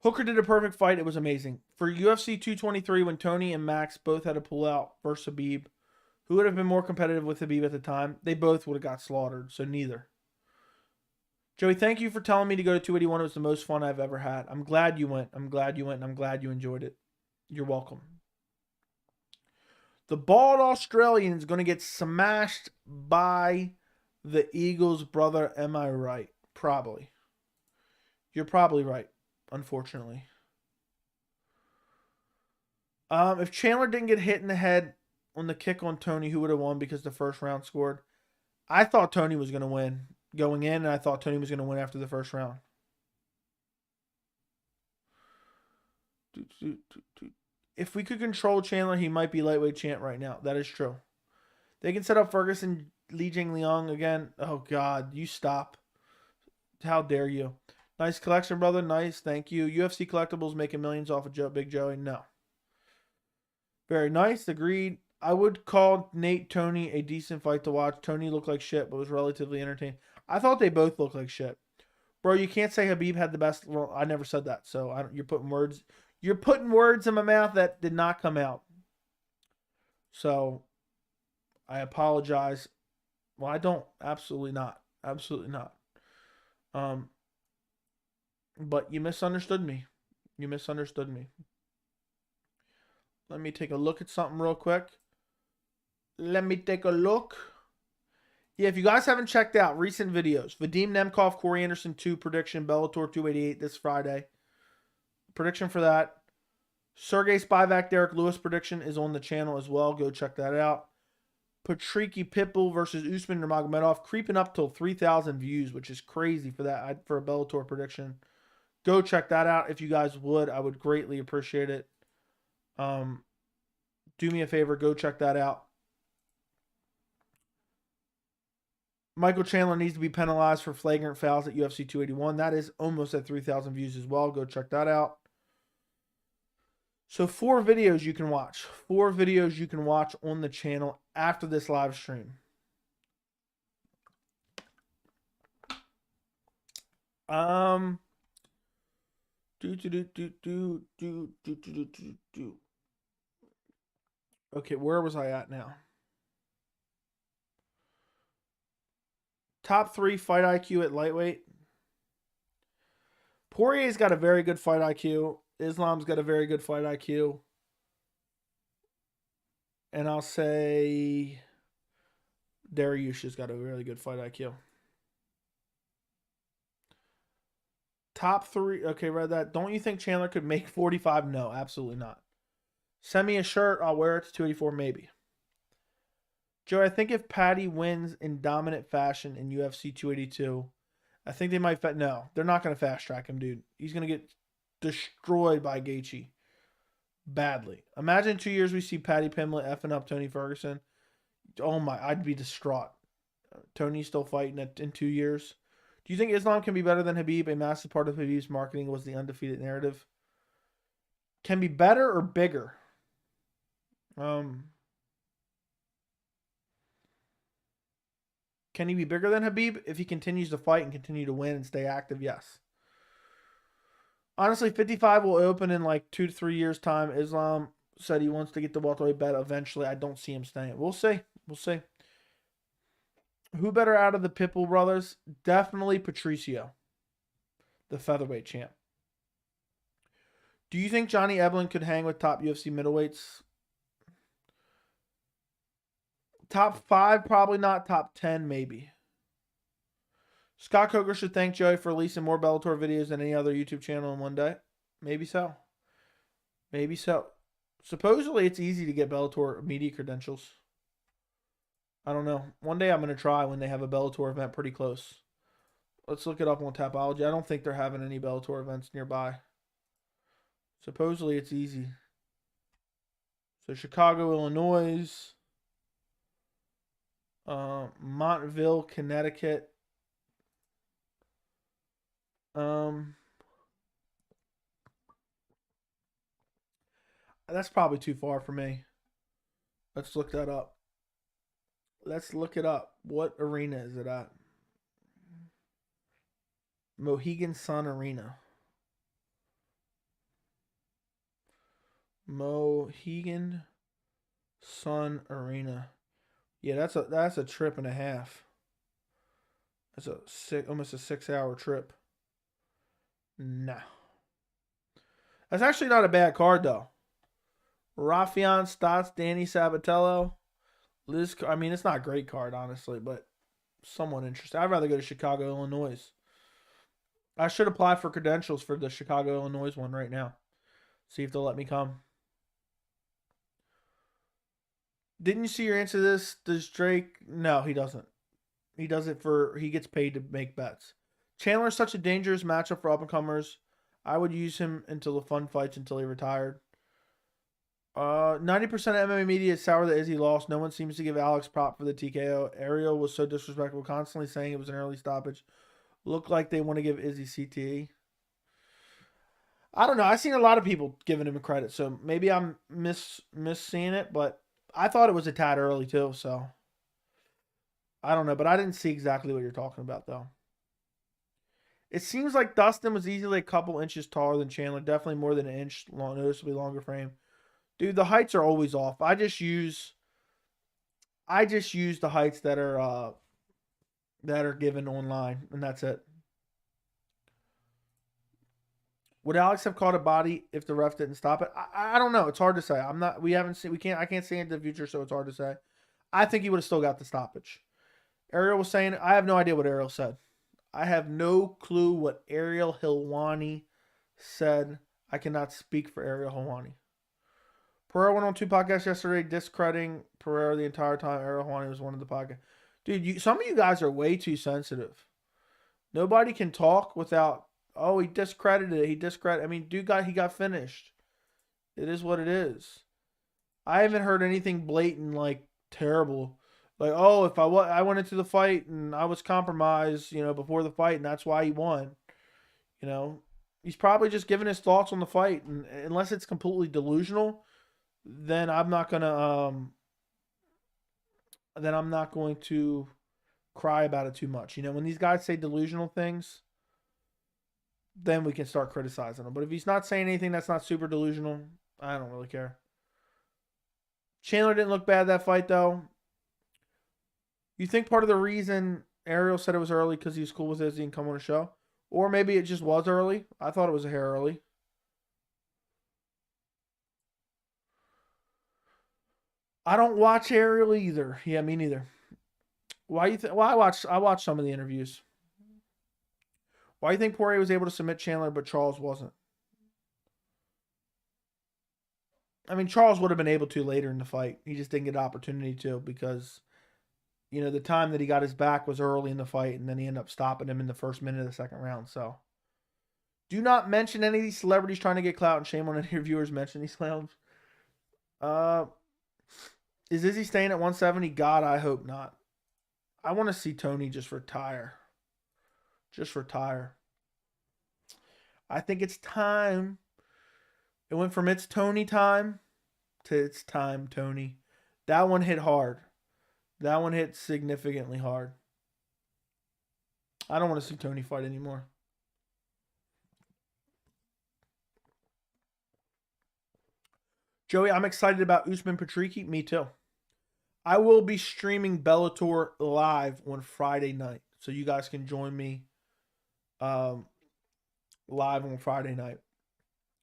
Hooker did a perfect fight. It was amazing. For UFC 223, when Tony and Max both had to pull out versus Khabib, who would have been more competitive with Khabib at the time? They both would have got slaughtered, so neither. Joey, thank you for telling me to go to 281. It was the most fun I've ever had. I'm glad you went. And I'm glad you enjoyed it. You're welcome. The bald Australian is going to get smashed by the Eagles' brother. Am I right? Probably. You're probably right, unfortunately. If Chandler didn't get hit in the head on the kick on Tony, who would have won because the first round scored? I thought Tony was going to win going in, and I thought Tony was going to win after the first round. If we could control Chandler, he might be lightweight champ right now. That is true. They can set up Ferguson, Li Jingliang again. Oh, God. You stop. How dare you? Nice collection, brother. Nice. Thank you. UFC Collectibles making millions off of Big Joey. No. Very nice. Agreed. I would call Nate Tony a decent fight to watch. Tony looked like shit, but was relatively entertaining. I thought they both looked like shit. Bro, you can't say Khabib had the best. Well, I never said that, so you're putting words. You're putting words in my mouth that did not come out. So I apologize. Well, I don't. Absolutely not. Absolutely not. But you misunderstood me. You misunderstood me. Let me take a look at something real quick. Let me take a look. Yeah, if you guys haven't checked out recent videos, Vadim Nemkov, Corey Anderson 2 prediction, Bellator 288 this Friday. Prediction for that. Sergey Spivak, Derek Lewis prediction is on the channel as well. Go check that out. Patricky Pitbull versus Usman Nurmagomedov creeping up till 3,000 views, which is crazy for that for a Bellator prediction. Go check that out if you guys would. I would greatly appreciate it. Do me a favor, go check that out. Michael Chandler needs to be penalized for flagrant fouls at UFC 281. That is almost at 3,000 views as well. Go check that out. So 4 videos you can watch. 4 videos you can watch on the channel after this live stream. Okay, where was I at now? Top 3 fight IQ at lightweight. Poirier's got a very good fight IQ. Islam's got a very good fight IQ. And I'll say Dariush's got a really good fight IQ. Top 3. Okay, read that. Don't you think Chandler could make 45? No, absolutely not. Send me a shirt. I'll wear it to 284 maybe. Joe, I think if Patty wins in dominant fashion in UFC 282, I think they might... No, they're not going to fast track him, dude. He's going to get destroyed by Gaethje. Badly. Imagine 2 years we see Patty Pimblett effing up Tony Ferguson. Oh my, I'd be distraught. Tony's still fighting in 2 years. Do you think Islam can be better than Khabib? A massive part of Khabib's marketing was the undefeated narrative. Can be better or bigger? Can he be bigger than Khabib if he continues to fight and continue to win and stay active? Yes. Honestly, 55 will open in like 2 to 3 years' time. Islam said he wants to get the welterweight belt eventually. I don't see him staying. We'll see. We'll see. Who better out of the Pitbull brothers? Definitely Patricio, the featherweight champ. Do you think Johnny Eblen could hang with top UFC middleweights? Top 5, probably not. Top 10, maybe. Scott Coker should thank Joey for releasing more Bellator videos than any other YouTube channel in one day. Maybe so. Maybe so. Supposedly, it's easy to get Bellator media credentials. I don't know. One day I'm going to try when they have a Bellator event pretty close. Let's look it up on Tapology. I don't think they're having any Bellator events nearby. Supposedly, it's easy. So, Chicago, Illinois. Montville, Connecticut. That's probably too far for me. Let's look that up. Let's look it up. What arena is it at? Mohegan Sun Arena. Mohegan Sun Arena. Yeah, that's a trip and a half. That's almost a 6-hour trip. Nah. That's actually not a bad card though. Rafion Stotts, Danny Sabatello, Liz. I mean, it's not a great card, honestly, but somewhat interesting. I'd rather go to Chicago, Illinois. I should apply for credentials for the Chicago, Illinois one right now. See if they'll let me come. Didn't you see your answer to this? Does Drake? No, he doesn't. He does it he gets paid to make bets. Chandler is such a dangerous matchup for up-and-comers. I would use him until the fun fights until he retired. 90% of MMA media is sour that Izzy lost. No one seems to give Alex prop for the TKO. Ariel was so disrespectful, constantly saying it was an early stoppage. Looked like they want to give Izzy CTE. I don't know. I've seen a lot of people giving him credit, so maybe I'm seeing it, but I thought it was a tad early too, so I don't know. But I didn't see exactly what you're talking about, though. It seems like Dustin was easily a couple inches taller than Chandler, definitely more than an inch long, noticeably longer frame. Dude, the heights are always off. I just use the heights that are given online, and that's it. Would Alex have caught a body if the ref didn't stop it? I don't know. It's hard to say. I'm not. We haven't seen. We can't. I can't see into the future, so it's hard to say. I think he would have still got the stoppage. Ariel was saying. I have no idea what Ariel said. I have no clue what Ariel Helwani said. I cannot speak for Ariel Helwani. Pereira went on 2 podcasts yesterday discrediting Pereira the entire time. Ariel Helwani was one of the podcasts. Dude, some of you guys are way too sensitive. Nobody can talk without, oh, he discredited it. I mean, he got finished. It is what it is. I haven't heard anything blatant, like, terrible. Like, oh, if I went into the fight and I was compromised, before the fight, and that's why he won. He's probably just giving his thoughts on the fight, and unless it's completely delusional, then I'm not going to cry about it too much. When these guys say delusional things, then we can start criticizing him. But if he's not saying anything that's not super delusional, I don't really care. Chandler didn't look bad that fight, though. You think part of the reason Ariel said it was early because he was cool with Izzy and come on a show? Or maybe it just was early. I thought it was a hair early. I don't watch Ariel either. Yeah, me neither. Why you think? Well, I watched some of the interviews. Why do you think Poirier was able to submit Chandler, but Charles wasn't? I mean, Charles would have been able to later in the fight. He just didn't get an opportunity to because, the time that he got his back was early in the fight, and then he ended up stopping him in the first minute of the second round. So, do not mention any of these celebrities trying to get clout, and shame on any of your viewers mention these clowns. Is Izzy staying at 170? God, I hope not. I want to see Tony just retire. Just retire. I think it's time. It went from it's Tony time to it's time, Tony. That one hit hard. That one hit significantly hard. I don't want to see Tony fight anymore. Joey, I'm excited about Usman Patricky. Me too. I will be streaming Bellator live on Friday night. So you guys can join me live on Friday night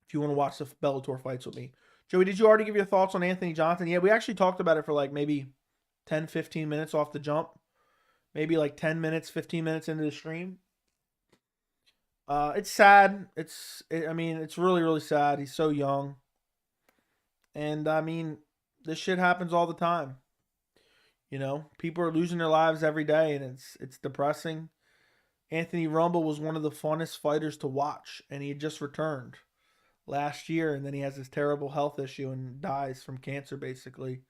if you want to watch the Bellator fights with me. Joey, did you already give your thoughts on Anthony Johnson? Yeah, we actually talked about it for like maybe 10, 15 minutes off the jump. Maybe like 10 minutes, 15 minutes into the stream. It's sad. It's really, really sad. He's so young. And, this shit happens all the time. People are losing their lives every day, and it's depressing. Anthony Rumble was one of the funnest fighters to watch, and he had just returned last year, and then he has this terrible health issue and dies from cancer, basically.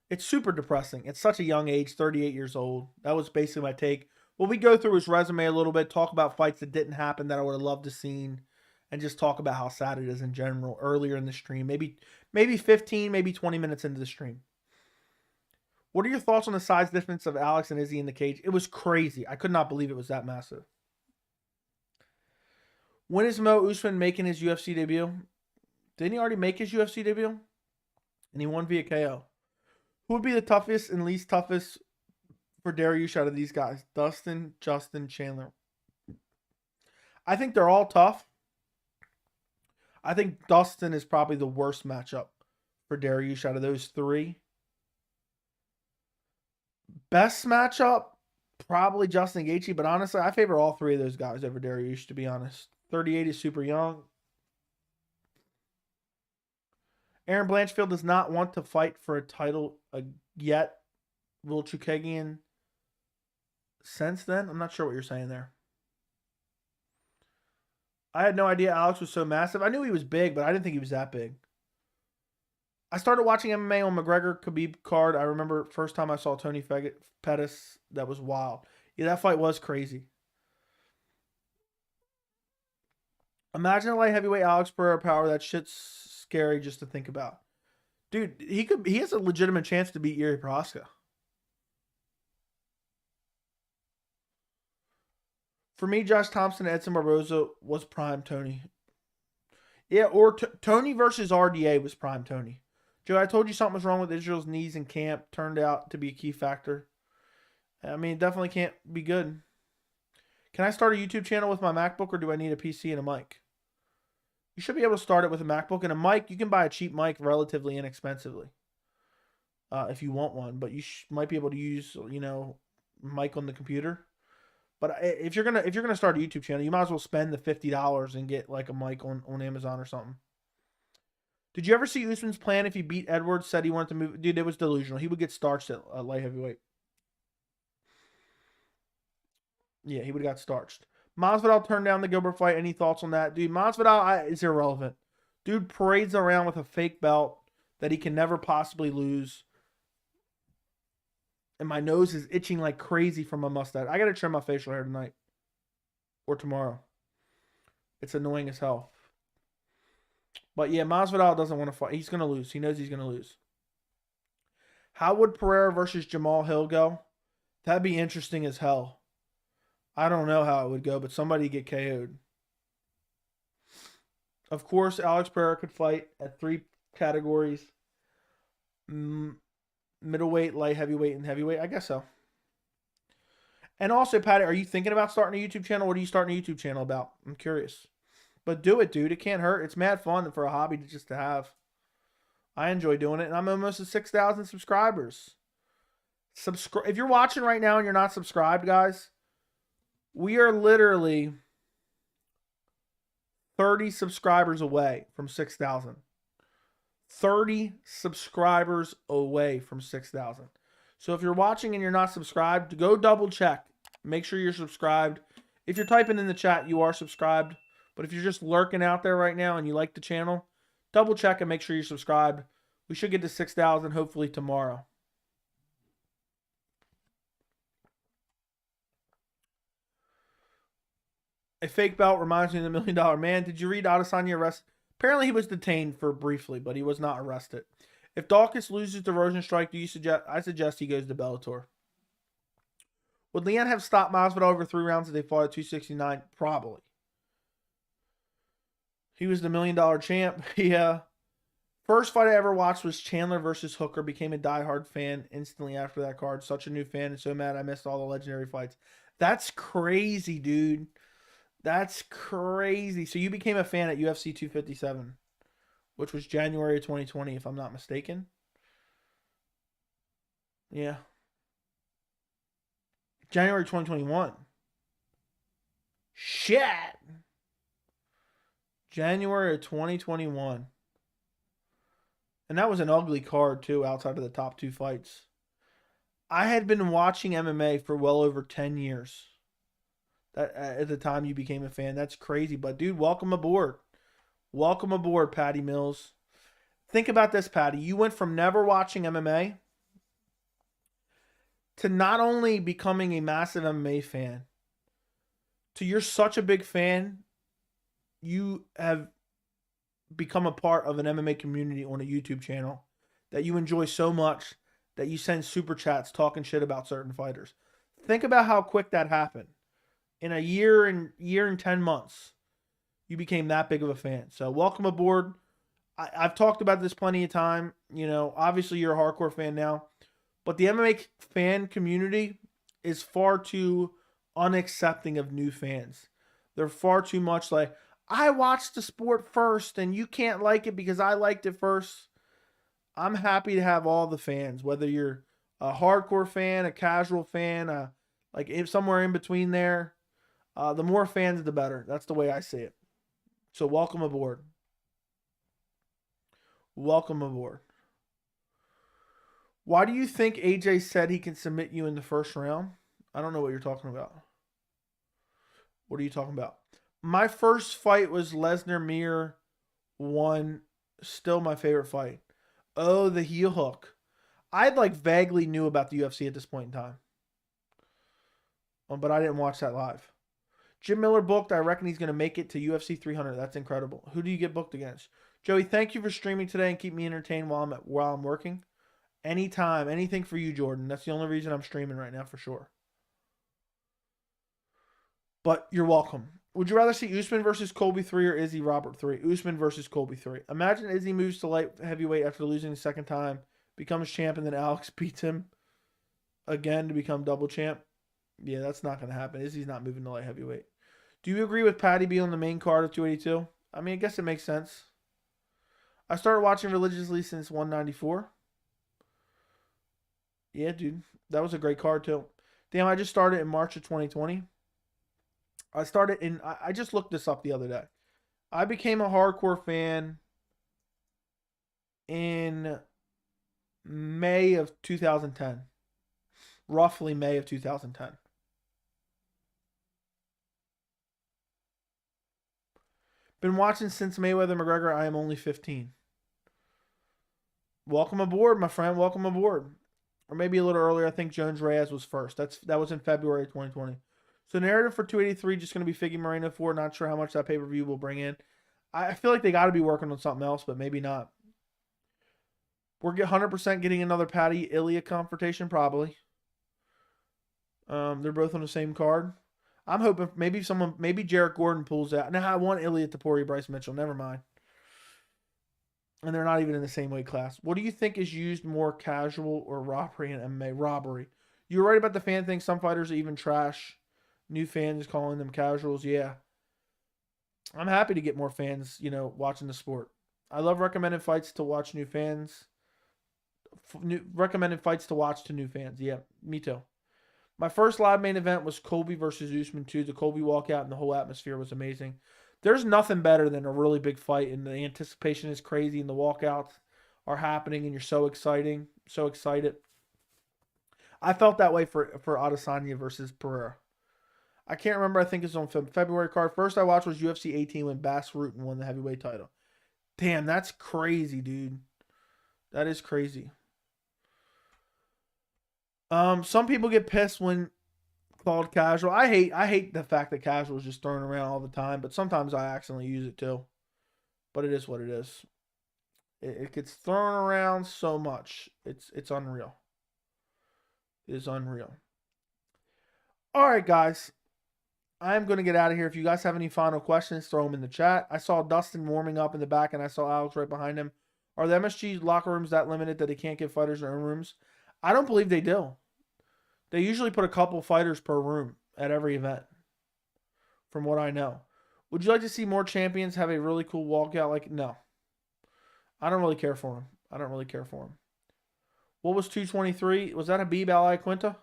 It's super depressing. It's such a young age, 38 years old. That was basically my take. Well, we go through his resume a little bit, talk about fights that didn't happen that I would have loved to seen, and just talk about how sad it is in general earlier in the stream. Maybe 15, maybe 20 minutes into the stream. What are your thoughts on the size difference of Alex and Izzy in the cage? It was crazy. I could not believe it was that massive. When is Mo Usman making his UFC debut? Didn't he already make his UFC debut? And he won via KO. Who would be the toughest and least toughest for Dariush out of these guys? Dustin, Justin, Chandler. I think they're all tough. I think Dustin is probably the worst matchup for Dariush out of those three. Best matchup, probably Justin Gaethje, but honestly, I favor all three of those guys over Dariush, to be honest. 38 is super young. Aaron Blanchfield does not want to fight for a title yet. Will Chukagian since then? I'm not sure what you're saying there. I had no idea Alex was so massive. I knew he was big, but I didn't think he was that big. I started watching MMA on McGregor Khabib card. I remember first time I saw Tony Pettis. That was wild. Yeah, that fight was crazy. Imagine a light heavyweight Alex Pereira power. That shit's scary just to think about. Dude, he has a legitimate chance to beat Yuri Prochazka. For me, Josh Thompson and Edson Barboza was prime Tony. Yeah, or Tony versus RDA was prime Tony. Joe, I told you something was wrong with Israel's knees in camp. Turned out to be a key factor. I mean, it definitely can't be good. Can I start a YouTube channel with my MacBook, or do I need a PC and a mic? You should be able to start it with a MacBook and a mic. You can buy a cheap mic relatively inexpensively if you want one, but you might be able to use, mic on the computer. But if you're gonna start a YouTube channel, you might as well spend the $50 and get like a mic on Amazon or something. Did you ever see Usman's plan if he beat Edwards? Said he wanted to move. Dude, it was delusional. He would get starched at light heavyweight. Yeah, he would have got starched. Masvidal turned down the Gilbert fight. Any thoughts on that? Dude, Masvidal is irrelevant. Dude parades around with a fake belt that he can never possibly lose. And my nose is itching like crazy from my mustache. I got to trim my facial hair tonight. Or tomorrow. It's annoying as hell. But yeah, Masvidal doesn't want to fight. He's going to lose. He knows he's going to lose. How would Pereira versus Jamal Hill go? That'd be interesting as hell. I don't know how it would go, but somebody get KO'd. Of course, Alex Pereira could fight at 3 categories. Middleweight, light heavyweight, and heavyweight. I guess so. And also, Patty, are you thinking about starting a YouTube channel? What are you starting a YouTube channel about? I'm curious. But do it, dude. It can't hurt. It's mad fun for a hobby to have. I enjoy doing it, and I'm almost at 6,000 subscribers. If you're watching right now and you're not subscribed, guys, we are literally 30 subscribers away from 6,000. 30 subscribers away from 6,000. So if you're watching and you're not subscribed, go double check. Make sure you're subscribed. If you're typing in the chat, you are subscribed. But if you're just lurking out there right now and you like the channel, double check and make sure you're subscribed. We should get to 6,000 hopefully tomorrow. A fake belt reminds me of the $1 Million Man. Did you read Adesanya arrest? Apparently he was detained for briefly, but he was not arrested. If Dawkins loses the Rosenstrike, I suggest he goes to Bellator. Would Leon have stopped Masvidal over 3 rounds if they fought at 269? Probably. He was the $1 Million champ. Yeah. First fight I ever watched was Chandler versus Hooker. Became a diehard fan instantly after that card. Such a new fan and so mad I missed all the legendary fights. That's crazy, dude. That's crazy. So you became a fan at UFC 257, which was January 2020, if I'm not mistaken. Yeah. January 2021. Shit. January of 2021. And that was an ugly card, too, outside of the top 2 fights. I had been watching MMA for well over 10 years. That at the time you became a fan. That's crazy. But, dude, welcome aboard. Welcome aboard, Patty Mills. Think about this, Patty. You went from never watching MMA to not only becoming a massive MMA fan, to you're such a big fan, you have become a part of an MMA community on a YouTube channel that you enjoy so much that you send super chats talking shit about certain fighters. Think about how quick that happened. In a year and 10 months, you became that big of a fan. So welcome aboard. I've talked about this plenty of time. You know, obviously you're a hardcore fan now, but the MMA fan community is far too unaccepting of new fans. They're far too much like, I watched the sport first and you can't like it because I liked it first. I'm happy to have all the fans, whether you're a hardcore fan, a casual fan, like if somewhere in between there. The more fans, the better. That's the way I see it. So welcome aboard. Welcome aboard. Why do you think AJ said he can submit you in the first round? I don't know what you're talking about. What are you talking about? My first fight was Lesnar Mir 1. Still my favorite fight. Oh, the heel hook. I vaguely knew about the UFC at this point in time. But I didn't watch that live. Jim Miller booked. I reckon he's going to make it to UFC 300. That's incredible. Who do you get booked against? Joey, thank you for streaming today and keep me entertained while I'm working. Anytime. Anything for you, Jordan. That's the only reason I'm streaming right now for sure. But you're welcome. Would you rather see Usman versus Colby 3 or Izzy Robert 3? Usman versus Colby 3. Imagine Izzy moves to light heavyweight after losing the second time, becomes champ, and then Alex beats him again to become double champ. Yeah, that's not going to happen. Izzy's not moving to light heavyweight. Do you agree with Patty being on the main card of 282? I mean, I guess it makes sense. I started watching religiously since 194. Yeah, dude. That was a great card, too. Damn, I just started in March of 2020. I just looked this up the other day. I became a hardcore fan in May of 2010. Roughly May of 2010. Been watching since Mayweather McGregor. I am only 15. Welcome aboard, my friend. Welcome aboard. Or maybe a little earlier. I think Jones Reyes was first. That was in February 2020. So narrative for 283 just going to be Figgy Moreno 4. Not sure how much that pay-per-view will bring in. I feel like they got to be working on something else, but maybe not. We're 100% getting another Patty Ilya confrontation, probably. They're both on the same card. I'm hoping maybe Jarrett Gordon pulls out. Now I want Ilya to Poirier Bryce Mitchell. Never mind. And they're not even in the same weight class. What do you think is used more, casual or robbery in MMA? Robbery. You're right about the fan thing. Some fighters are even trash. New fans calling them casuals. Yeah. I'm happy to get more fans, watching the sport. I love recommended fights to watch new fans. Recommended fights to watch to new fans. Yeah, me too. My first live main event was Colby versus Usman 2. The Colby walkout and the whole atmosphere was amazing. There's nothing better than a really big fight, and the anticipation is crazy, and the walkouts are happening, and you're so excited. I felt that way for Adesanya versus Pereira. I can't remember. I think it's on February card. First I watched was UFC 18 when Bas Rutten won the heavyweight title. Damn, that's crazy, dude. That is crazy. Some people get pissed when called casual. I hate the fact that casual is just thrown around all the time, but sometimes I accidentally use it too. But it is what it is. It gets thrown around so much. It's unreal. It is unreal. All right, guys. I'm going to get out of here. If you guys have any final questions, throw them in the chat. I saw Dustin warming up in the back, and I saw Alex right behind him. Are the MSG locker rooms that limited that they can't give fighters their own rooms? I don't believe they do. They usually put a couple fighters per room at every event, from what I know. Would you like to see more champions have a really cool walkout? No. I don't really care for them. What was 223? Was that Habib Al-Quinta?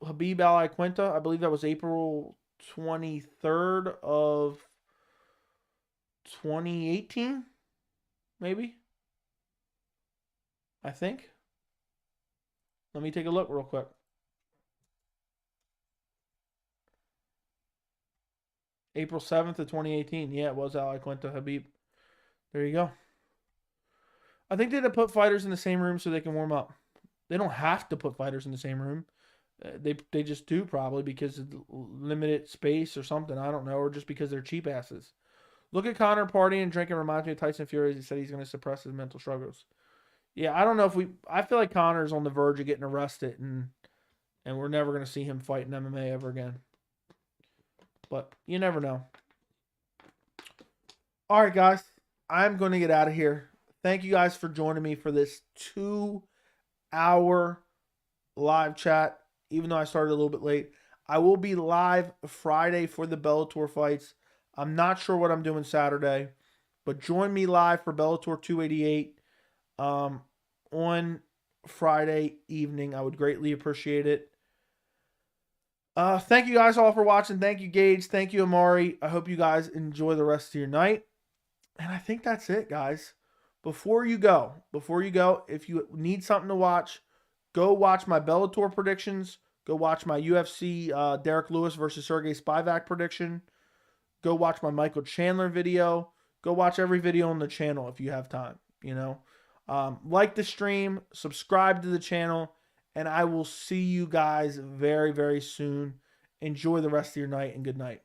Habib Al-Quinta? I believe that was April 23rd of 2018? Maybe? I think. Let me take a look real quick. April 7th of 2018. Yeah, it was Al-Quinta Habib. There you go. I think they had to put fighters in the same room so they can warm up. They don't have to put fighters in the same room. They just do probably because of limited space or something. I don't know. Or just because they're cheap asses. Look at Conor partying and drinking reminds me of Tyson Fury. He said he's going to suppress his mental struggles. Yeah, I don't know if I feel like Conor's on the verge of getting arrested and we're never going to see him fight in MMA ever again. But you never know. All right, guys. I'm going to get out of here. Thank you guys for joining me for this 2-hour live chat, even though I started a little bit late. I will be live Friday for the Bellator fights. I'm not sure what I'm doing Saturday, but join me live for Bellator 288 on Friday evening. I would greatly appreciate it. Thank you guys all for watching. Thank you, Gage. Thank you, Amari. I hope you guys enjoy the rest of your night. And I think that's it, guys. Before you go, if you need something to watch, go watch my Bellator predictions. Go watch my UFC Derek Lewis versus Sergey Spivak prediction. Go watch my Michael Chandler video. Go watch every video on the channel if you have time. Like the stream, subscribe to the channel, and I will see you guys very, very soon. Enjoy the rest of your night, and good night.